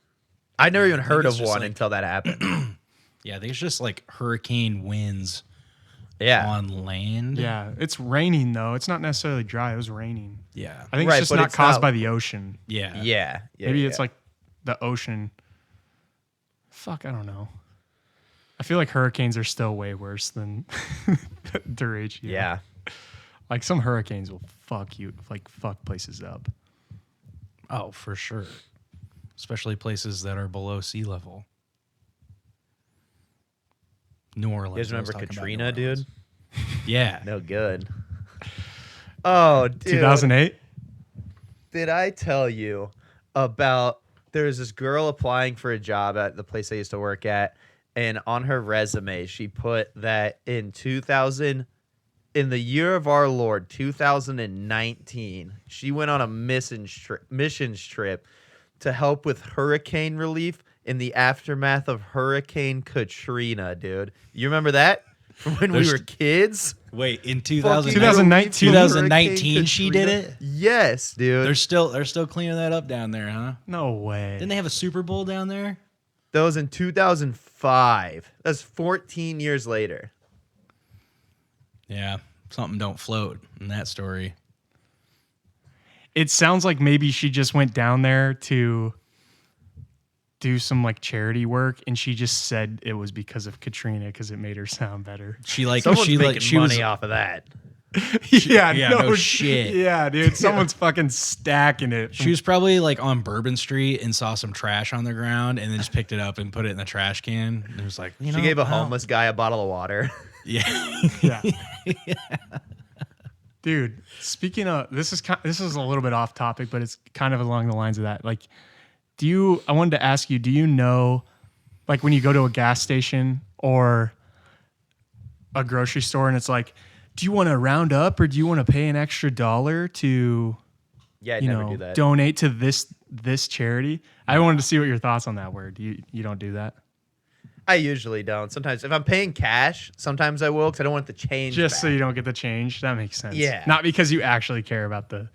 I'd never even heard it's of just one like- until that happened. Yeah, I think it's just like hurricane winds Yeah, on land. Yeah, it's raining though. It's not necessarily dry. It was raining. Yeah. I think Right, it's just but not it's caused not- by the ocean. Yeah. yeah. Maybe it's yeah. like the ocean. Fuck, I don't know. I feel like hurricanes are still way worse than derecho. yeah. Like some hurricanes will fuck places up. Oh, for sure. Especially places that are below sea level. New Orleans. You guys I was remember talking about Katrina, New dude? Orleans. Yeah. No good. Oh, dude. 2008? Did I tell you about there was this girl applying for a job at the place I used to work at, and on her resume she put that in in the year of our Lord 2019 she went on a missions trip to help with hurricane relief in the aftermath of Hurricane Katrina, dude. You remember that from when we There's- were kids? Wait, in Fucking 2019? 2019 she did Hurricane it? Yes, dude. They're still cleaning that up down there, huh? No way. Didn't they have a Super Bowl down there? That was in 2005. That's 14 years later. Yeah. Something don't float in that story. It sounds like maybe she just went down there to do some like charity work, and she just said it was because of Katrina because it made her sound better. Someone's making money off of that. yeah, no shit. Yeah, dude, someone's fucking stacking it. She was probably like on Bourbon Street and saw some trash on the ground and then just picked it up and put it in the trash can. And it was like, She gave a homeless guy a bottle of water. Yeah. Yeah. Dude, speaking of this is a little bit off topic, but it's kind of along the lines of that. Like, I wanted to ask you, do you know, like when you go to a gas station or a grocery store and it's like, do you want to round up or do you want to pay an extra $1 to, Yeah, I'd you never know, do that. donate to this charity? I wanted to see what your thoughts on that were. You don't do that? I usually don't. Sometimes if I'm paying cash, sometimes I will because I don't want the change. Just so back. you don't get the change. That makes sense. Yeah. Not because you actually care about the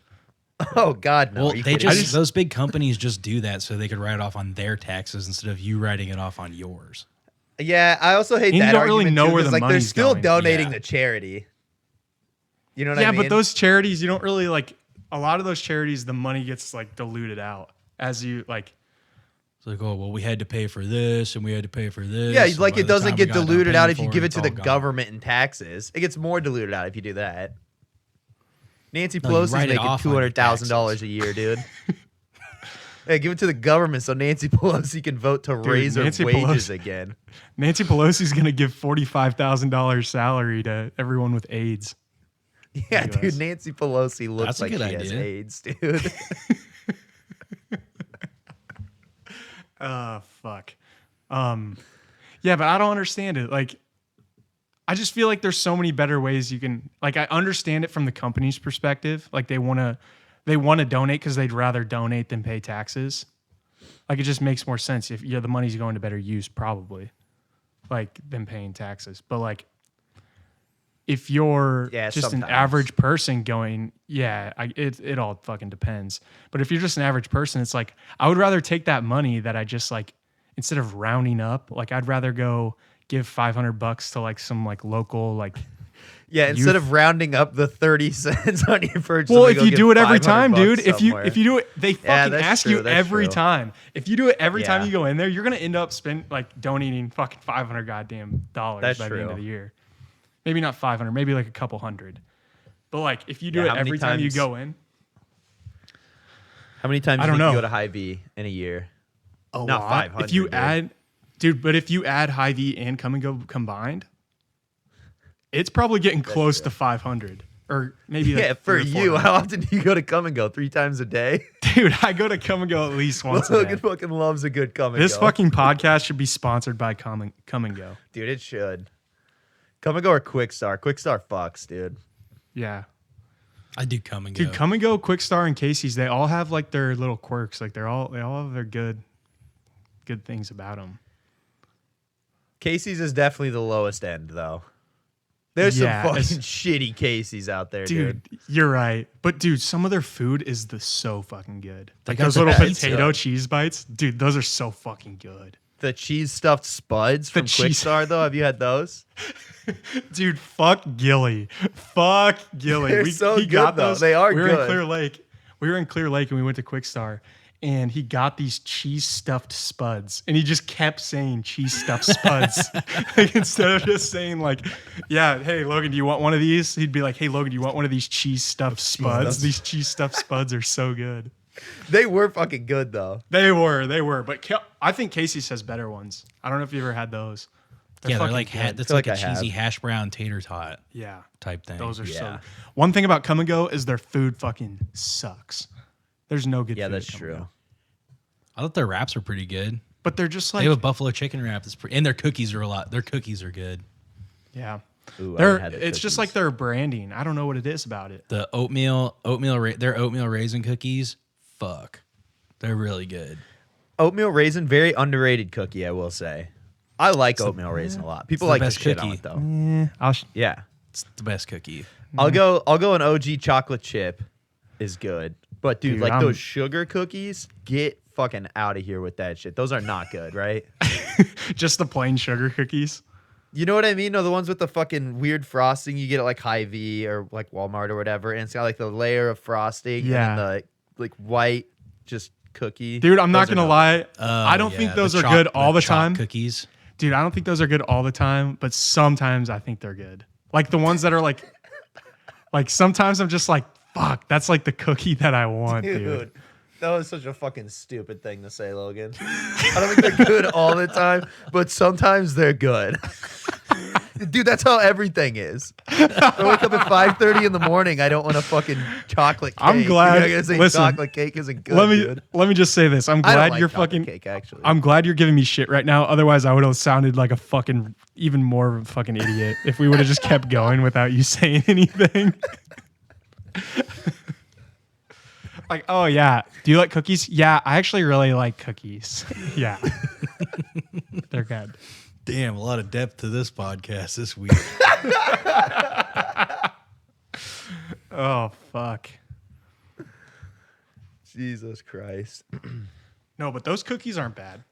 Oh God, no. Well, Are you they kidding just me? those big companies just do that so they could write it off on their taxes instead of you writing it off on yours. Yeah, I also hate And you that don't really argument know too, where 'cause, the like they're money's still going. donating Yeah. to charity. You know what Yeah, I mean? but those charities, you don't really like. A lot of those charities, the money gets like diluted out as you like. It's like, oh, well, we had to pay for this and we had to pay for this. yeah, and like by it the doesn't time we get got done diluted out paying if you for give it it's to the all gone. government in taxes. It gets more diluted out if you do that. Nancy No, you Pelosi's write it making off on your $200,000 a year, dude. Hey, give it to the government so Nancy Pelosi can vote to raise her Nancy wages Pelosi- again. Nancy Pelosi's gonna give $45,000 salary to everyone with AIDS. Yeah, US. dude, Nancy Pelosi looks That's a like good she has idea. AIDS, dude. Fuck. Yeah, but I don't understand it. Like, I just feel like there's so many better ways you can. Like, I understand it from the company's perspective. Like, they want to donate because they'd rather donate than pay taxes. Like, it just makes more sense if the money's going to better use, probably, like than paying taxes. But like, if you're Yeah, just sometimes. an average person going, it all fucking depends. But if you're just an average person, it's like I would rather take that money that I just like instead of rounding up, like I'd rather go give $500 to like some like local like. Yeah, instead of rounding up the 30 cents on your purchase. Well, somebody if go you give do it every time, $500 dude, if you somewhere. do it, they fucking that's ask true, you that's every true. time. If you do it every time Yeah. you go in there, you're gonna end up donating fucking $500 goddamn dollars That's by the end of true. the year. Maybe not 500, maybe like a couple hundred. But like if you do Yeah, it how many every time you times- go in, How many times I do you don't think you know. go to Hy-Vee in a year? a Not lot. 500, If you dude. add, but if you add Hy-Vee and Come and Go combined, it's probably getting close to 500 or maybe like Yeah, for 300 or you, 400. how often do you go to Come and Go? 3 times a day? Dude, I go to Come and Go at least once a Logan day. fucking loves a good Come and This Go. fucking podcast should be sponsored by Come and Go. Dude, it should. Come and Go or Quick Star. Quick Star fucks, dude. Yeah. I do come and go. Dude, Come and Go, Quick Star, and Casey's, they all have like their little quirks. Like they all have their good things about them. Casey's is definitely the lowest end, though. There's Yeah, some fucking it's- shitty Casey's out there, dude. Dude, you're right. But dude, some of their food is so fucking good. Like got those the little pizza. potato cheese bites. Dude, those are so fucking good. The cheese stuffed spuds from Quick cheese- Star, though. Have you had those? Dude, fuck Gilly. Fuck Gilly. They're so he good, got though. those. They are we were good. in Clear Lake. We were in Clear Lake and we went to Quick Star. And he got these cheese stuffed spuds, and he just kept saying cheese stuffed spuds. Like, instead of just saying like, "Yeah, hey Logan, do you want one of these?" He'd be like, "Hey Logan, do you want one of these cheese stuffed spuds? These cheese stuffed spuds are so good." They were fucking good, though. They were. But I think Casey's has better ones. I don't know if you ever had those. yeah, they're fucking like good. that's feel like like a I cheesy have. hash brown tater tot Yeah, type thing. those are so. Yeah. One thing about Come and Go is their food fucking sucks. There's no good. Yeah, food that's at Come and true. Go. I thought their wraps are pretty good. But they're just They like, have a buffalo chicken wrap that's pretty, and their cookies are a lot. Their cookies are good. yeah. Ooh, I They're, haven't had the it's just cookies. like their branding. I don't know what it is about it. The their oatmeal raisin cookies, fuck, they're really good. Oatmeal raisin, very underrated cookie, I will say. I like oatmeal raisin a lot. People the like to best shit on cookie. it, though. Yeah. It's the best cookie. I'll go an OG chocolate chip is good. But dude, Dude, like I'm- those sugar cookies, get fucking out of here with that shit. Those are not good, right? Just the plain sugar cookies. You know what I mean? No, the ones with the fucking weird frosting you get at like Hy-Vee or like Walmart or whatever, and it's got like the layer of frosting Yeah. and then the like white just cookie. Dude, I'm not Those are gonna no- lie. Oh, I don't yeah, think those the are chalk- good all the chalk time. Cookies. Dude, I don't think those are good all the time, but sometimes I think they're good. Like the ones that are like sometimes I'm just like, fuck, that's like the cookie that I want, dude. Dude, that was such a fucking stupid thing to say, Logan. I don't think they're good all the time, but sometimes they're good. Dude, that's how everything is. I wake up at 5:30 in the morning. I don't want a fucking chocolate cake. I'm glad- You're gonna say listen, chocolate cake isn't good, Let me dude. let me just say this. I'm I don't glad like you're chocolate fucking cake, actually. I'm glad you're giving me shit right now. Otherwise, I would have sounded like a fucking even more of a fucking idiot if we would have just kept going without you saying anything. Like, oh yeah, do you like cookies? Yeah, I actually really like cookies. Yeah, they're good. Damn, a lot of depth to this podcast this week. Oh fuck. Jesus Christ. No, but those cookies aren't bad.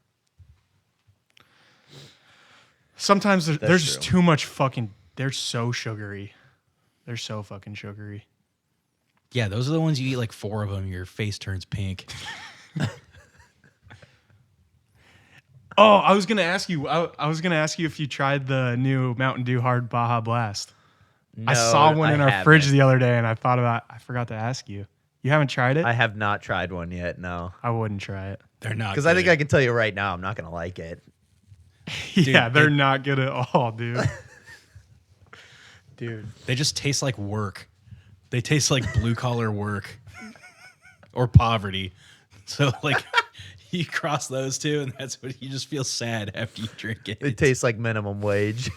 Sometimes there's just too much fucking. They're so sugary. They're so fucking sugary. Yeah, those are the ones you eat like 4 of them. Your face turns pink. Oh, I was gonna ask you. I was gonna ask you if you tried the new Mountain Dew Hard Baja Blast. I saw one in our fridge the other day, and I forgot to ask you. You haven't tried it? I have not tried one yet. No, I wouldn't try it. They're not because I think I can tell you right now, I'm not gonna like it. Yeah, they're not good at all, dude. Dude, They just taste like work. They taste like blue collar work or poverty. So like you cross those two, and that's what you just feel sad after you drink it. It tastes like minimum wage.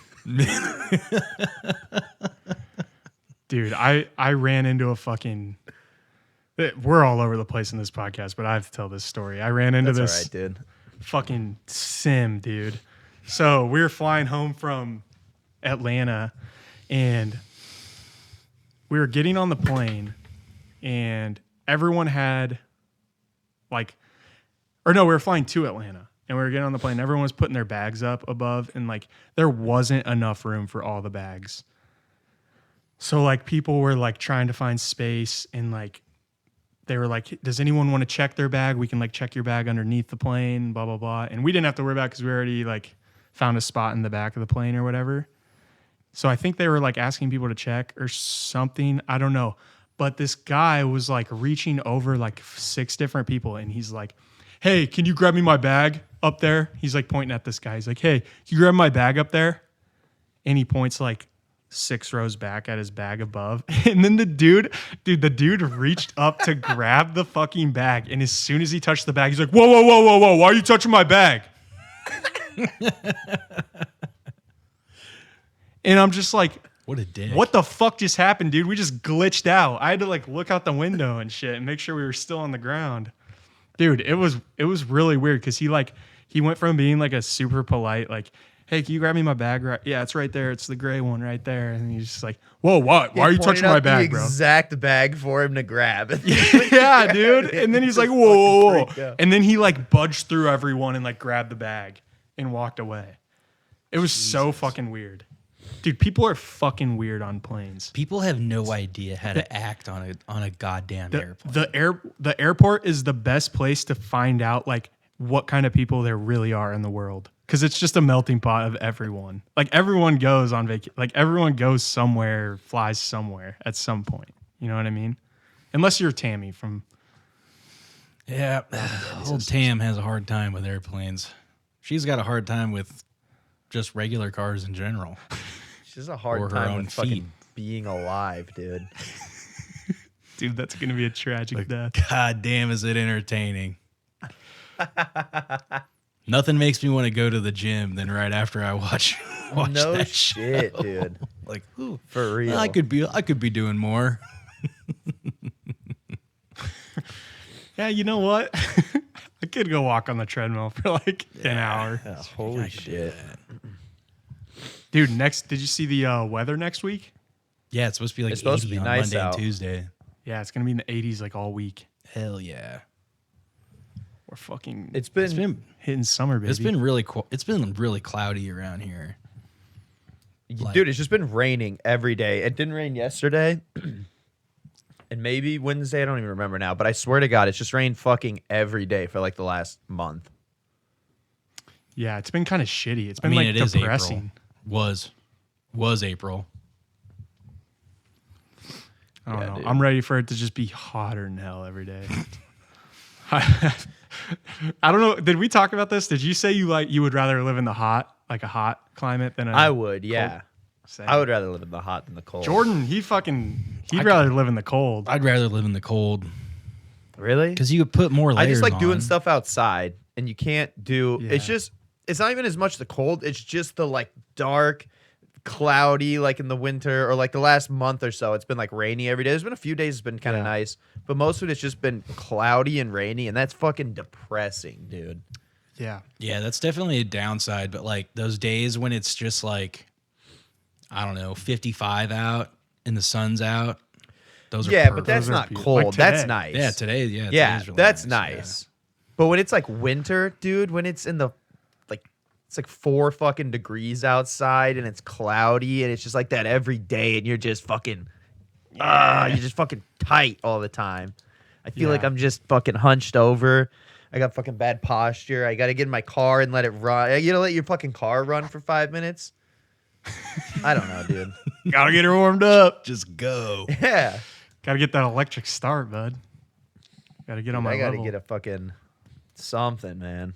Dude, I ran into a fucking. We're all over the place in this podcast, but I have to tell this story. I ran into That's this all right, dude. fucking sim, dude. So we were flying home from Atlanta, and we were getting on the plane, and everyone had we were flying to Atlanta, and we were getting on the plane. Everyone was putting their bags up above, and like there wasn't enough room for all the bags. So like people were like trying to find space, and like they were like, does anyone want to check their bag? We can like check your bag underneath the plane, blah, blah, blah. And we didn't have to worry about it because we already like found a spot in the back of the plane or whatever. So I think they were like asking people to check or something. I don't know. But this guy was like reaching over like 6 different people, and he's like, hey, can you grab me my bag up there? He's like pointing at this guy. He's like, hey, can you grab my bag up there? And he points like 6 rows back at his bag above. And then the dude reached up to grab the fucking bag. And as soon as he touched the bag, he's like, whoa, whoa, whoa, whoa, whoa. Why are you touching my bag? And I'm just like, What a dick. what the fuck just happened, dude? We just glitched out. I had to like look out the window and shit and make sure we were still on the ground. Dude, it was really weird because he went from being like a super polite, like, hey, can you grab me my bag? Right? Yeah, it's right there. It's the gray one right there. And he's just like, whoa, what? Why are you touching my bag, bro? Exact bag for him to grab. Yeah, dude. And then he's like, whoa, whoa, whoa. And then he like budged through everyone and like grabbed the bag and walked away. It was so fucking weird. Dude, people are fucking weird on planes. People have no idea how to act on a goddamn airplane. The airport is the best place to find out like what kind of people there really are in the world, because it's just a melting pot of everyone. Like everyone goes on vacation, like everyone goes somewhere, flies somewhere at some point. You know what I mean? Unless you're Tammy from. Yeah, old Tam has a hard time with airplanes. She's got a hard time with just regular cars in general. She's a Or hard her time own with fucking feet. being alive, dude. Dude, that's gonna be a tragic death. God damn, is it entertaining? Nothing makes me want to go to the gym than right after I watch No that shit, show. dude. Like, ooh, For real. I could be doing more. Yeah, you know what? I could go walk on the treadmill for like an hour. Yeah, holy shit. Dude, did you see the weather next week? Yeah, it's supposed to be like It's supposed to 80 be on nice Monday out. and Tuesday. Yeah, it's gonna be in the 80s like all week. Hell yeah. We're fucking It's been, hitting summer, baby. It's been really it's been really cloudy around here. dude, it's just been raining every day. It didn't rain yesterday. And maybe Wednesday, I don't even remember now, but I swear to God, it's just rained fucking every day for like the last month. Yeah, it's been kind of shitty. It's been I mean, like it is depressing. April. Was April. I don't Yeah, know. dude. I'm ready for it to just be hotter than hell every day. I don't know. Did we talk about this? Did you say you would rather live in a hot climate than I would, yeah. Same. I would rather live in the hot than the cold. Jordan, he'd rather live in the cold. I'd rather live in the cold Really? because you could put more layers I just like doing on. stuff outside, and you can't do. Yeah. It's not even as much the cold. It's just the like dark, cloudy, like in the winter or like the last month or so. It's been like rainy every day. There's been a few days it's been kind of nice, but most of it's just been cloudy and rainy, and that's fucking depressing, dude. Yeah. Yeah, that's definitely a downside. But like those days when it's just like, I don't know, 55 out and the sun's out, Those are Yeah, but perfect. that's Those are not beautiful. cold. Like That's today. nice. Yeah, today. Yeah, Yeah, today's really that's nice. nice. But when it's like winter, dude, when it's in the like it's like 4 fucking degrees outside and it's cloudy and it's just like that every day and you're just fucking you're just fucking tight all the time. I feel like Yeah. I'm just fucking hunched over. I got fucking bad posture. I got to get in my car and let it run. You know, let your fucking car run for 5 minutes. I don't know, dude. Gotta get her warmed up. Just go. Yeah. Gotta get that electric start, bud. Gotta get on my I got to level. get a fucking something, man.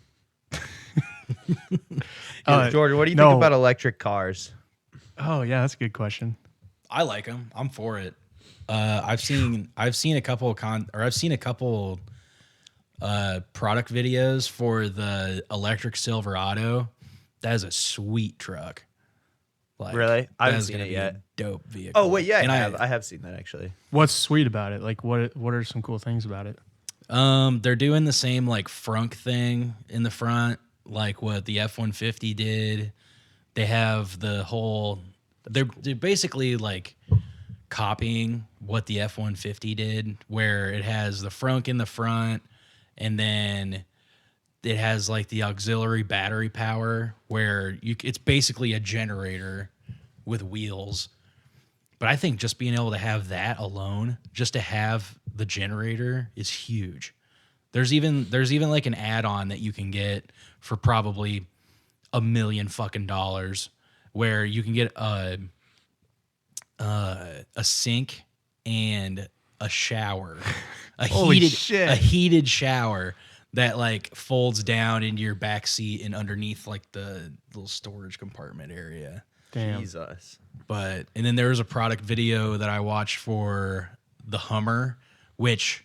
Uh, Jordan, what do you no. think about electric cars? Oh yeah, that's a good question. I like them. I'm for it. I've seen a couple I've seen a couple product videos for the electric Silverado. That is a sweet truck. Like, Really? I haven't that is seen gonna it be yet. a dope vehicle. Oh wait, yeah, And I have seen that actually. What's sweet about it? Like, what are some cool things about it? They're doing the same like frunk thing in the front, like what the F-150 did. They have the whole. They're basically like copying what the F-150 did, where it has the frunk in the front, and then it has like the auxiliary battery power, where it's basically a generator with wheels. But I think just being able to have that alone, just to have the generator, is huge. There's even like an add-on that you can get for probably $1 million fucking dollars, where you can get a sink and a shower, Holy shit. a heated shower that like folds down into your back seat and underneath like the little storage compartment area. Damn. Jesus. And then there was a product video that I watched for the Hummer, which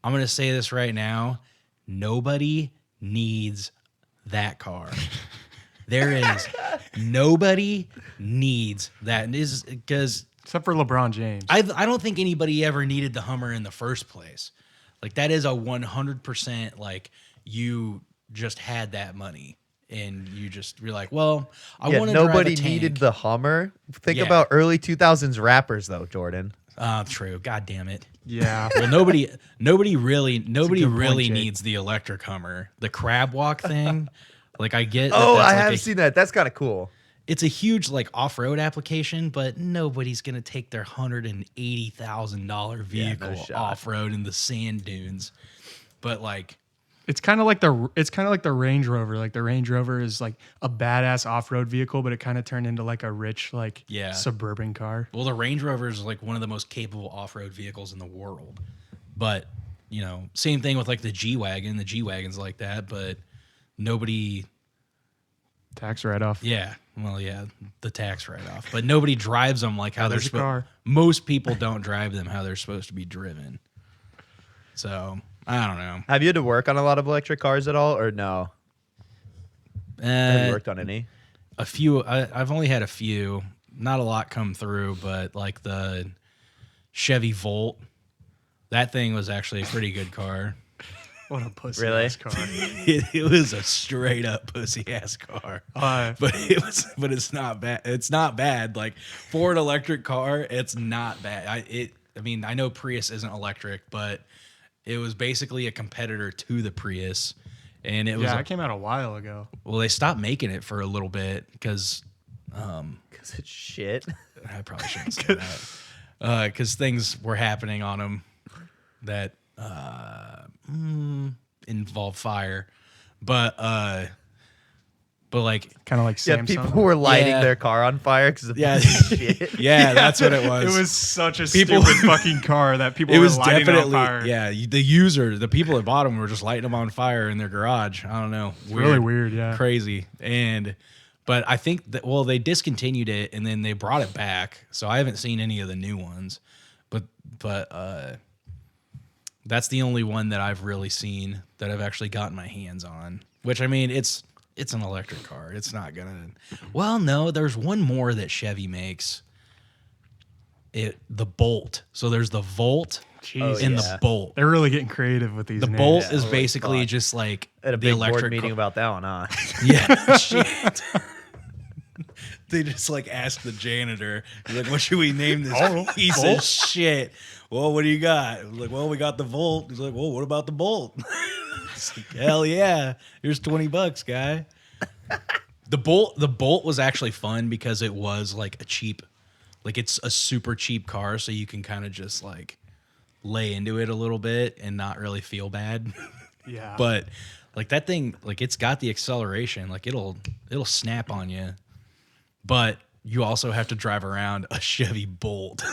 I'm going to say this right now. Nobody needs that car. There is nobody needs that. Is because Except for LeBron James. I don't think anybody ever needed the Hummer in the first place. Like that is a 100% like you just had that money. And you just you're like, well, I want to drive a nobody tank. needed the Hummer. Think Yeah. about early 2000s rappers though, Jordan. True. God damn it. yeah. Well, nobody really good point, Jake. needs the electric Hummer. The crab walk thing, like I get. Oh, that's I like have seen that. That's kind of cool. It's a huge like off-road application, but nobody's gonna take their $180,000 vehicle shot. off-road in the sand dunes. But like, It's kind of like the Range Rover. Like the Range Rover is like a badass off-road vehicle, but it kind of turned into like a rich like Yeah. suburban car. well, the Range Rover is like one of the most capable off-road vehicles in the world. But you know, same thing with like the G-Wagon. The G-Wagon's like that, but nobody. Tax write-off. Yeah, well, yeah, the tax write-off, but nobody drives them like how they're there's a supposed. car. Most people don't drive them how they're supposed to be driven. So I don't know. Have you had to work on a lot of electric cars at all, or no? Have you worked on any? A few. I've only had a few. Not a lot come through, but like the Chevy Volt, that thing was actually a pretty good car. What a pussy Really? ass car. It was a straight up pussy ass car. But it's not bad. It's not bad. Like for an electric car, it's not bad. I mean, I know Prius isn't electric, but it was basically a competitor to the Prius, and it was yeah, it came out a while ago. well, they stopped making it for a little bit because Because it's shit. I probably shouldn't say that because things were happening on them that involve fire, but like Kind of like Yeah, Samsung. people were lighting Yeah. their car on fire because of Yeah. shit. yeah, that's what it was. It was such a People- stupid fucking car that people It were was lighting definitely on fire. yeah. The people at bottom were just lighting them on fire in their garage. I don't know, Really weird, yeah. crazy. But I think that they discontinued it and then they brought it back. So I haven't seen any of the new ones, but that's the only one that I've really seen that I've actually gotten my hands on. Which I mean, it's an electric car. It's not gonna. Well, no, there's one more that Chevy makes. The Bolt. So there's the Volt Jesus. and yeah. the Bolt. They're really getting creative with these The names. Bolt Yeah, is holy basically fuck. just like At a the big electric board meeting car. about that one, huh? Yeah, shit. They just like ask the janitor, like, what should we name this piece Volt? of shit? Well, what do you got? Like, well, we got the Volt. He's like, well, what about the Bolt? It's like, hell yeah. Here's $20, guy. The Bolt was actually fun because it was like a cheap, like it's a super cheap car, so you can kind of just like lay into it a little bit and not really feel bad. Yeah. But like that thing, like it's got the acceleration, like it'll snap on you. But you also have to drive around a Chevy Bolt,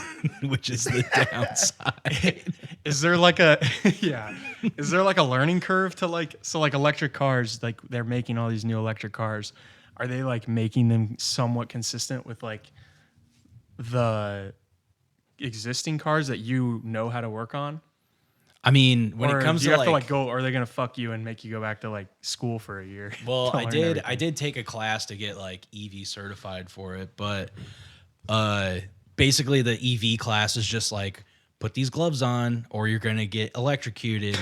which is the downside. Is there like a yeah? Is there like a learning curve to like electric cars? Like they're making all these new electric cars. Are they like making them somewhat consistent with like the existing cars that you know how to work on? I mean, when Or it comes do you to have like, to go, are they gonna fuck you and make you go back to like school for a year? well, to I learn did everything? take a class to get like EV certified for it, but basically the EV class is just like put these gloves on or you're gonna get electrocuted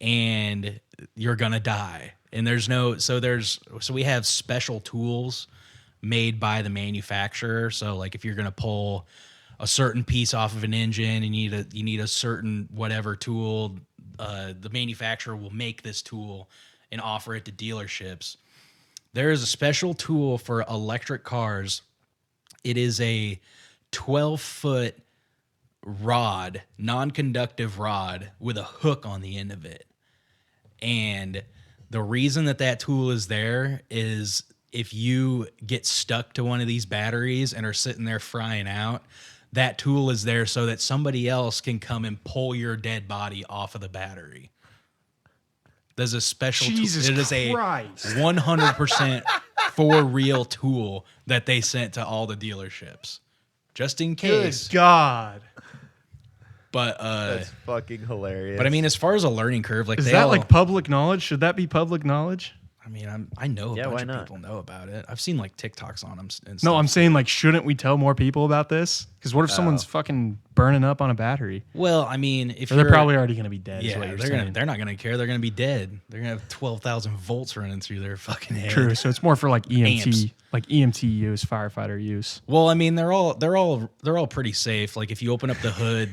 and you're gonna die. And so we have special tools made by the manufacturer. So like if you're gonna pull a certain piece off of an engine and you need a certain whatever tool, the manufacturer will make this tool and offer it to dealerships. There is a special tool for electric cars. It is a 12-foot rod, non-conductive rod with a hook on the end of it. And the reason that tool is there is if you get stuck to one of these batteries and are sitting there frying out, that tool is there so that somebody else can come and pull your dead body off of the battery. There's a special Jesus tool. It is Christ. a 100% for real tool that they sent to all the dealerships. Just in Good case. God. But That's fucking hilarious. I mean, as far as a learning curve, like Is they that all, like public knowledge? Should that be public knowledge? I mean, I know a Yeah, bunch why of not? people know about it. I've seen like TikToks on them and stuff. No, I'm saying like, shouldn't we tell more people about this? Because what if someone's fucking burning up on a battery? Well, I mean, if Or they're you're probably already going to be dead. is yeah, what you're they're saying. not gonna care. They're gonna be dead. They're gonna have 12,000 volts running through their fucking head. True. So it's more for like EMT, Amps. like EMT use, firefighter use. Well, I mean, they're all pretty safe. Like if you open up the hood,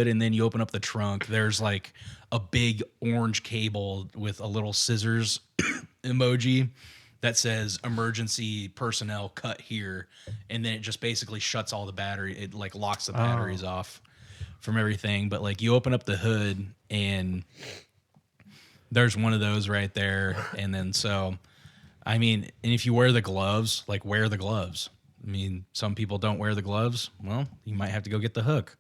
and then you open up the trunk, there's like a big orange cable with a little scissors emoji that says emergency personnel cut here, and then it just basically shuts all the battery. It like locks the batteries off from everything. But like you open up the hood and there's one of those right there, and then so I mean, and if you wear the gloves, like wear the gloves. I mean, some people don't wear the gloves. Well, you might have to go get the hook.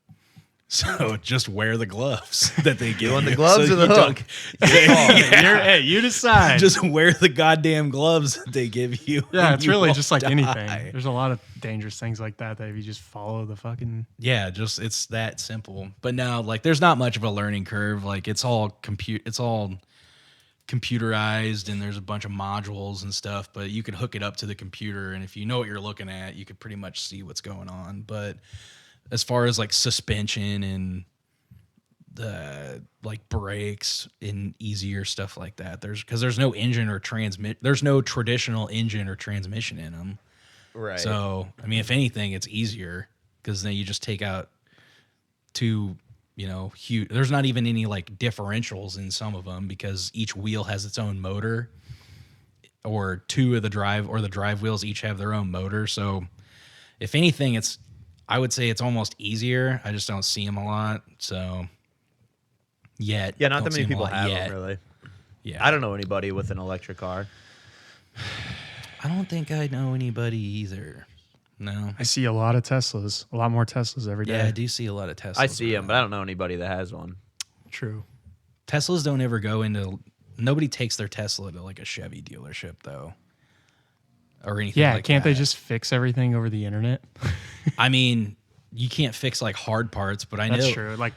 So just wear the gloves that they give you. want the gloves so or the you don't- hook? Hey, you decide. Just wear the goddamn gloves that they give you. yeah, and it's you really won't just like die. anything. There's a lot of dangerous things like that if you just follow the fucking. Yeah, just it's that simple. But now, like, there's not much of a learning curve. Like, it's all computerized, and there's a bunch of modules and stuff. But you can hook it up to the computer, and if you know what you're looking at, you could pretty much see what's going on. But as far as like suspension and the like brakes and easier stuff like that, there's no engine or there's no traditional engine or transmission in them. right. So, I mean, if anything, it's easier because then you just take out two, huge. There's not even any like differentials in some of them because each wheel has its own motor, or the drive wheels each have their own motor. So, if anything, I would say it's almost easier. I just don't see them a lot. So, yet. yeah, not Don't that see many 'em a people lot have yet. them, really. Yeah. I don't know anybody with an electric car. I don't think I know anybody either. No. I see a lot of Teslas, a lot more Teslas every day. Yeah, I do see a lot of Teslas. I see them, around. but I don't know anybody that has one. True. Teslas don't ever go into. Nobody takes their Tesla to like a Chevy dealership though, or anything. Yeah, like can't they that. just fix everything over the internet? I mean, you can't fix like hard parts, but I That's know. true. Like,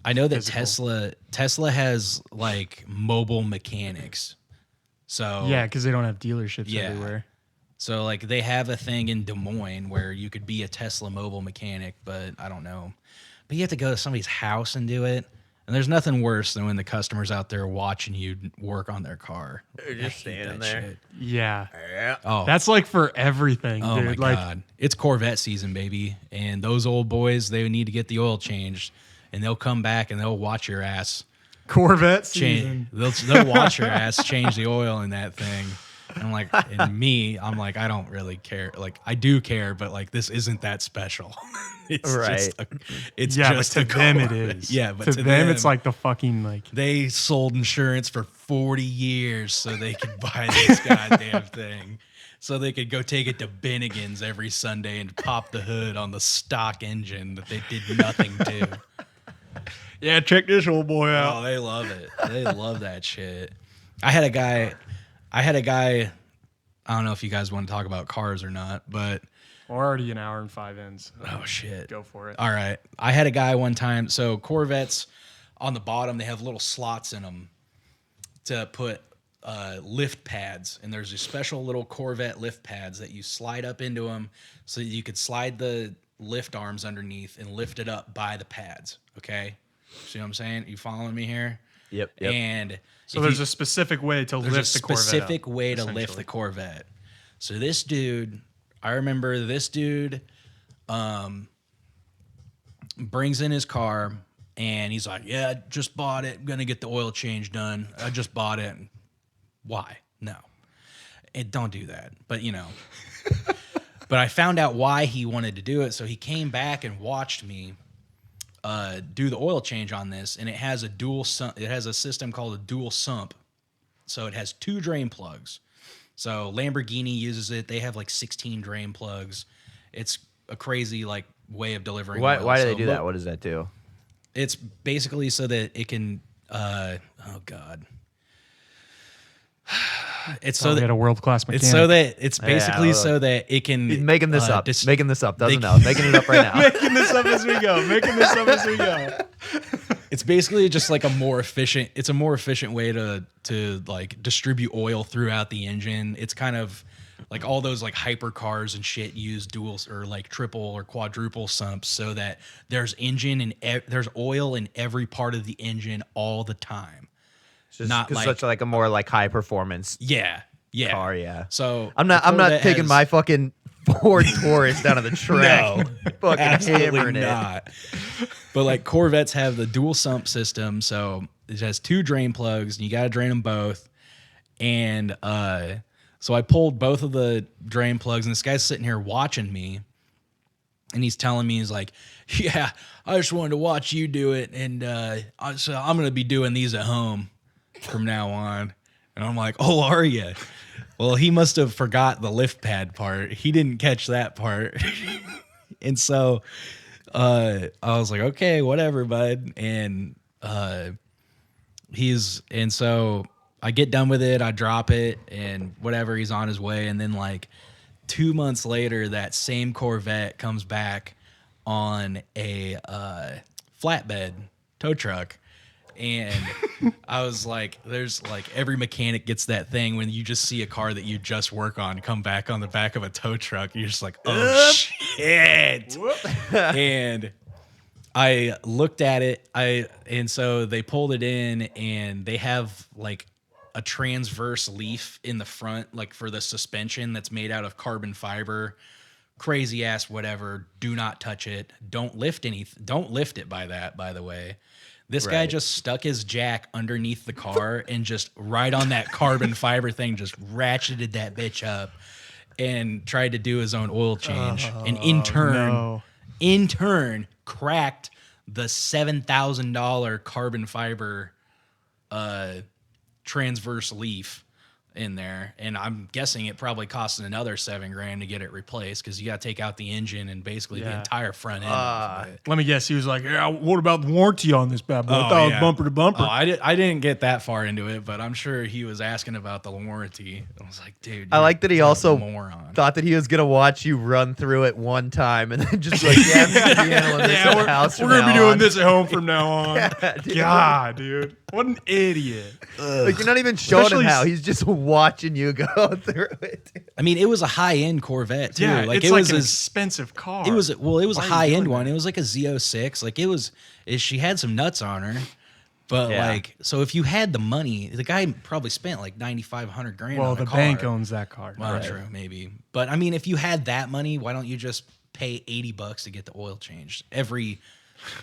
I know that Physical. Tesla has like mobile mechanics. So yeah, because they don't have dealerships Yeah. everywhere. So like they have a thing in Des Moines where you could be a Tesla mobile mechanic, but I don't know. But you have to go to somebody's house and do it. And there's nothing worse than when the customer's out there watching you work on their car. They're just standing there. Shit. Yeah. Oh, That's like for everything, oh dude. my Like God. It's Corvette season, baby. And those old boys, they need to get the oil changed. And they'll come back and they'll watch your ass Corvette change. season. They'll watch your ass change the oil in that thing. And I'm like, I'm like, I don't really care. Like, I do care, but like, this isn't that special. It's Right. it's Yeah, just but a to them it Corvette. is. Yeah, but to them it's like the fucking like. they sold insurance for 40 years so they could buy this goddamn thing. So they could go take it to Bennigan's every Sunday and pop the hood on the stock engine that they did nothing to. Yeah, check this old boy out. Oh, they love it. They love that shit. I had a guy, I don't know if you guys want to talk about cars or not, but We're already an hour and 5 ends. oh shit. Go for it. All right. I had a guy one time. So Corvettes on the bottom, they have little slots in them to put lift pads. And there's these special little Corvette lift pads that you slide up into them so that you could slide the lift arms underneath and lift it up by the pads. Okay. See what I'm saying? You following me here? Yep. And So there's a specific way to there's lift a the Corvette specific up, way to lift the essentially. Corvette. So this dude, I remember this dude brings in his car and he's like, yeah, I just bought it. I'm going to get the oil change done. I just bought it. Why? No. And don't do that. But, you know. But I found out why he wanted to do it. So he came back and watched me do the oil change on this, and it has a dual sump. It has a system called a dual sump. So it has 2 drain plugs. So Lamborghini uses it. They have like 16 drain plugs. It's a crazy like way of delivering oil. Why do they So do that? What does that do? It's basically so that it can oh God. It's so We had that a world class mechanic. it's so that it's basically Yeah, so that it can He's making this up. Making this up. Doesn't know. Making it up right now. making this up as we go. Making this up as we go. It's basically just like a more efficient. It's a more efficient way to like distribute oil throughout the engine. It's kind of like all those like hyper cars and shit use dual or like triple or quadruple sumps so that there's engine and there's oil in every part of the engine all the time. Just Not like such like a more like high performance yeah. car. Yeah. So I'm not Corvette taking has- my fucking Ford Taurus down to the track. No, fucking absolutely hammering it. not. But like Corvettes have the dual sump system, so it has 2 drain plugs, and you got to drain them both. And so I pulled both of the drain plugs, and this guy's sitting here watching me, and he's telling me, he's like, "Yeah, I just wanted to watch you do it, and so I'm gonna be doing these at home from now on." And I'm like, "Oh, are you?" Well, he must have forgot the lift pad part. He didn't catch that part. And so I was like, okay, whatever, bud. And so I get done with it. I drop it and whatever, he's on his way. And then like 2 months later, that same Corvette comes back on a flatbed tow truck. And I was like, there's like every mechanic gets that thing when you just see a car that you just work on come back on the back of a tow truck. You're just like, oh shit. And I looked at it. And so they pulled it in and they have like a transverse leaf in the front, like for the suspension that's made out of carbon fiber. Crazy ass, whatever. Do not touch it. Don't lift it by that, by the way. This guy Right. just stuck his jack underneath the car and just right on that carbon fiber thing, just ratcheted that bitch up and tried to do his own oil change. And in turn, cracked the $7,000 carbon fiber transverse leaf in there, and I'm guessing it probably cost another $7,000 to get it replaced because you got to take out the engine and basically the entire front end of it. Let me guess. He was like, "Yeah, what about the warranty on this bad boy? I thought it was bumper to bumper." Oh, I didn't get that far into it, but I'm sure he was asking about the warranty. I was like, dude, I like that he also moron. thought that he was gonna watch you run through it one time and then just like, yeah, I'm gonna be handling this at the house. we're gonna be doing this at home from now on. Yeah, dude. God, dude, what an idiot! Like you're not even showing Especially him how. He's just watching you go through it. I mean, it was a high end Corvette too. Yeah, like it's it like was an as expensive car. It was a Why are you high end doing one. that? It was like a Z06. Like she had some nuts on her, But Yeah. like, so if you had the money, the guy probably spent like 9,500 grand Well, on a the car. bank owns that car. Well, Right. true, maybe. But I mean, if you had that money, why don't you just pay $80 to get the oil changed every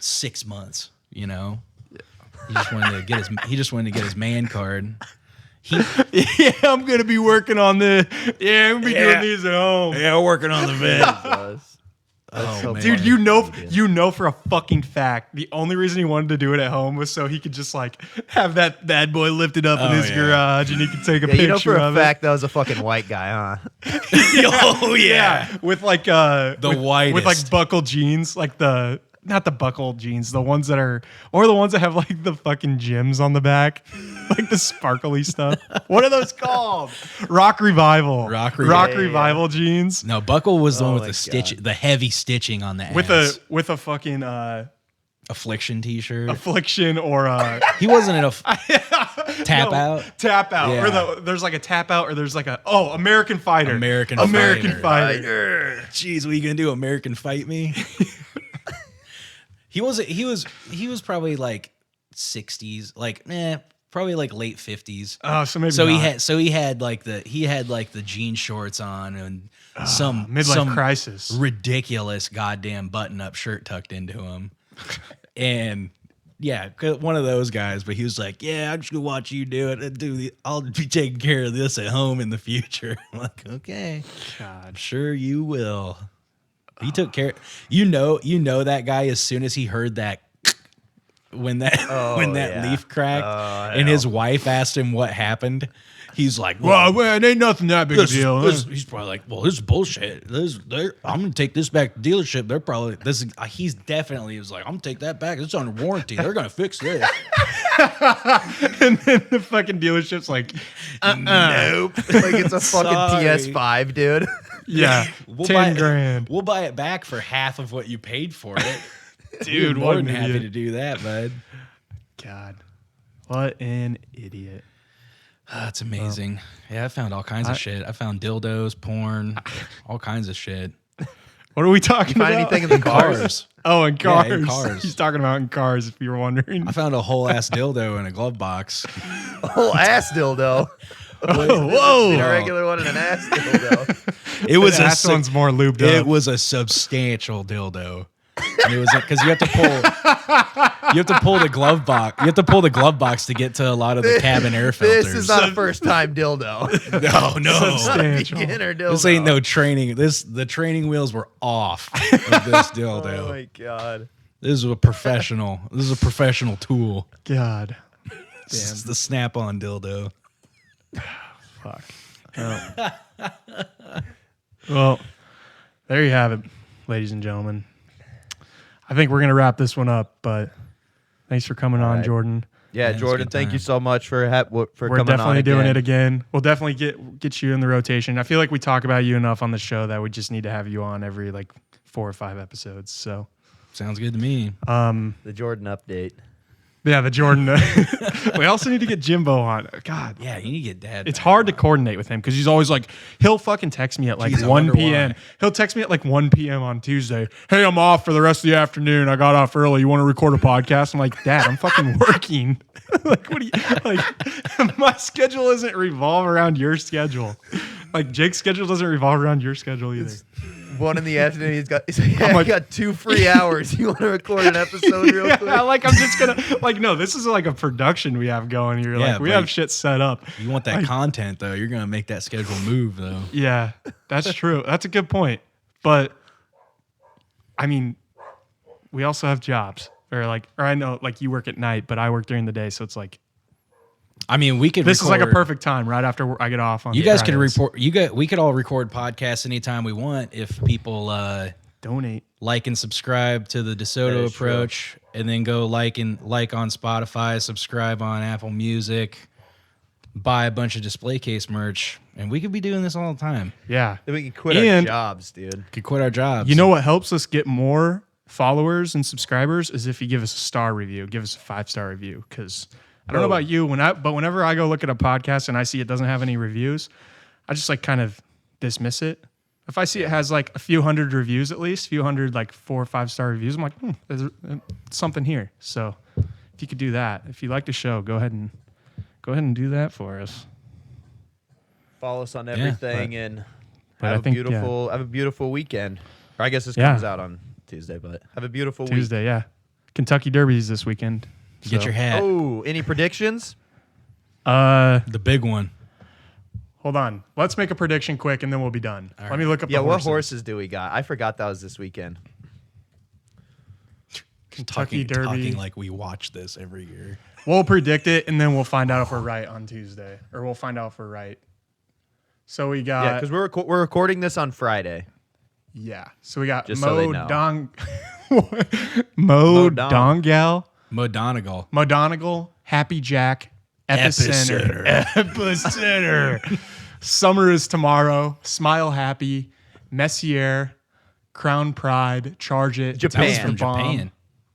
6 months? You know, he just wanted to get his man card. Yeah, I'm gonna be working on this. Yeah, I'm gonna be doing these at home. Yeah, working on the vet. That's so man. Dude, funny. you know for a fucking fact, the only reason he wanted to do it at home was so he could just like have that bad boy lifted up in his garage and he could take a Yeah, picture you know for a of fact that was a fucking white guy, huh? Oh it. Yeah, with like The with like whitest. buckle jeans, like not the buckle jeans, the ones that are, or the ones that have like the fucking gems on the back, like the sparkly stuff. What are those called? Rock Revival. Rock Revival jeans. No, Buckle was the one with my the stitch, God. the heavy stitching on the With ass. a fucking Affliction T-shirt. affliction or He wasn't in a tap out. Tap out. Yeah. Or there's like a tap out or there's like American Fighter. American Fighter. Jeez, what are you gonna do? American Fight Me? He was probably like 60s, like probably like late 50s. Oh, so maybe So not. he had like the jean shorts on and some midlife crisis. ridiculous goddamn button up shirt tucked into him, and yeah, one of those guys. But he was like, "Yeah, I'm just gonna watch you do it. I'll be taking care of this at home in the future." I'm like, okay, God. sure you will. He took care. You know that guy as soon as he heard that when that yeah. leaf cracked, I and know. his wife asked him what happened. He's like, Well, it ain't nothing that big a deal. he's probably like, well, this is bullshit. I'm gonna take this back to dealership. They're probably he's definitely was like, I'm gonna take that back. It's under warranty. They're gonna fix this. And then the fucking dealership's like, Nope. Like it's a fucking Sorry. TS5, dude. yeah, We'll 10 grand. We'll buy it back for half of what you paid for it. Dude, We're what more an than happy idiot. to do that, bud. God, what an idiot. That's amazing. Yeah, I found all kinds of shit. I found dildos, porn, all kinds of shit. What are we talking Find about? anything in the cars? Cars. Oh, in Yeah, cars. in cars. He's talking about in cars, if you were wondering. I found a whole ass dildo in a glove box. Whole ass dildo. Whoa. A regular one and an ass dildo. It was The ass one's more lubed up. It was a substantial dildo. And it was because you have to pull the glove box. You have to pull the glove box to get to a lot of the cabin air filters. This is not a first time dildo. no. Substantial. Beginner dildo. This ain't no training. The training wheels were off of this dildo. Oh my god. This is a professional. This is a professional tool. God. This is the snap-on dildo. Fuck. Well, there you have it, ladies and gentlemen. I think we're going to wrap this one up, but thanks for coming on, right. Jordan. Yeah, it was a Jordan, good thank you time. so much for We're coming on. definitely doing again. it again. We'll definitely get you in the rotation. I feel like we talk about you enough on the show that we just need to have you on every like 4 or 5 episodes. So, Sounds good to me. The Jordan update. yeah, the Jordan. We also need to get Jimbo on. God, Yeah, you need to get dad. it's back hard to on. coordinate with him because he's always like, he'll fucking text me at like Jeez, I 1 wonder p.m. why. He'll text me at like 1 p.m. on Tuesday. Hey, I'm off for the rest of the afternoon. I got off early. You want to record a podcast? I'm like, Dad, I'm fucking working. Like, what do you like? My schedule doesn't revolve around your schedule. Like, Jake's schedule doesn't revolve around your schedule either. 1 in the afternoon. He's like, yeah, like- I got 2 free hours. You want to record an episode real quick? Yeah, like I'm just gonna like no. This is like a production we have going here. Yeah, Like we but- have shit set up. You want that content though. You're gonna make that schedule move though. Yeah, that's true. That's a good point. But I mean, we also have jobs. Or I know like you work at night, but I work during the day, so it's like I mean, we could. this is like a record- perfect time right after I get off on. You guys could Fridays. report. We could all record podcasts anytime we want if people Donate. like and subscribe to the DeSoto is true. approach, and then go like on Spotify, subscribe on Apple Music, buy a bunch of display case merch, and we could be doing this all the time. Yeah. Then we can quit our And- jobs, dude. Could quit our jobs. You know what helps us get more followers and subscribers is if you give us a star review, give us a 5-star review. Because I don't know about you, but whenever I go look at a podcast and I see it doesn't have any reviews, I just like kind of dismiss it. If I see it has like a few hundred reviews at least, few hundred like 4 or 5-star reviews, I'm like, there's something here. So if you could do that, if you like the show, go ahead and do that for us. Follow us on everything and but have I think, have a beautiful weekend. Or I guess this comes out on Tuesday, but have a beautiful Tuesday, week. yeah. Kentucky Derby's this weekend. Get your hat. Oh, any predictions? The big one. Hold on. Let's make a prediction quick, and then we'll be done. All Let me look up Yeah, the what horses. horses do we got? I forgot that was this weekend. Kentucky Derby. Talking like we watch this every year. We'll predict it, and then we'll find out if we're right on Tuesday. Or we'll find out if we're right. So we got... Yeah, because we're recording this on Friday. Yeah. So we got Just so they know. Mo Don. Dongal, Modonigal. Modonigal, Happy Jack, Epicenter. Summer is Tomorrow, Smile Happy, Messier, Crown Pride, Charge It, Japan. That was Taste from the Bomb. Japan.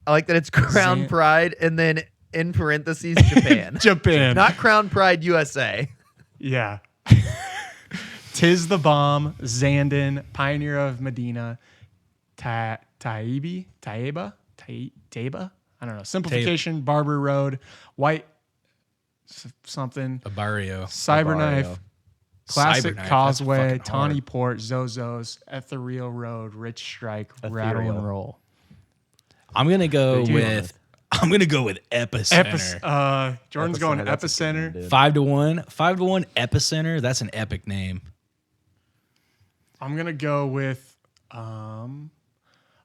I like that it's Crown Zan- Pride and then in parentheses Japan. Japan. Not Crown Pride USA. Yeah. Tis the Bomb, Zandon, Pioneer of Medina, Taiba? I don't know. Simplification, Barber Road, White something, A barrio. Cyberknife, Barrio. Classic Cyberknife, that's Causeway, fucking Tawny hard. Port, Zozos, Ethereal Road, Rich Strike, Rattle Ethereal. and Roll. I'm gonna go Dude. with Epicenter. Jordan's going That's a good Epicenter. one, dude. 5-1. 5-1 Epicenter. That's an epic name. I'm gonna go with I'm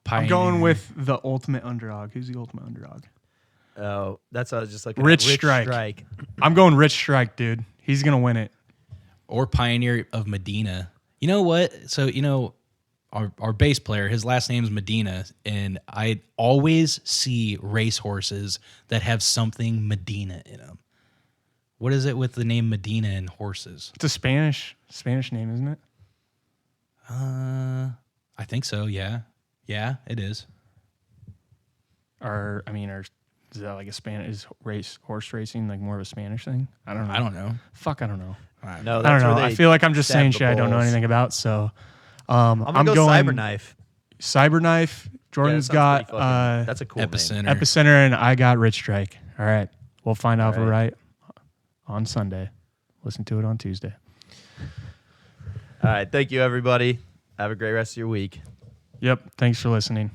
Pioneer. going with the ultimate underdog. Who's the ultimate underdog? Oh, that's what I was just like. Rich Strike. I'm going Rich Strike, dude. He's gonna win it. or Pioneer of Medina. You know what? So, our bass player, his last name's Medina, and I always see racehorses that have something Medina in them. What is it with the name Medina and horses? It's a Spanish name, isn't it? I think so. Yeah, it is. Or is that like a Spanish horse racing like more of a Spanish thing? I don't know. I don't know. Fuck, I don't know. No, I don't that's know. where I they feel like I'm just stab saying the shit I don't know bulls. anything about. So I'm gonna go going Cyberknife. Cyberknife. Jordan's sounds got pretty fucking- that's a cool name. Epicenter. Epicenter, and I got Rich Strike. All right, we'll find out if we're All right on Sunday. Listen to it on Tuesday. All right, thank you everybody. Have a great rest of your week. Yep. Thanks for listening.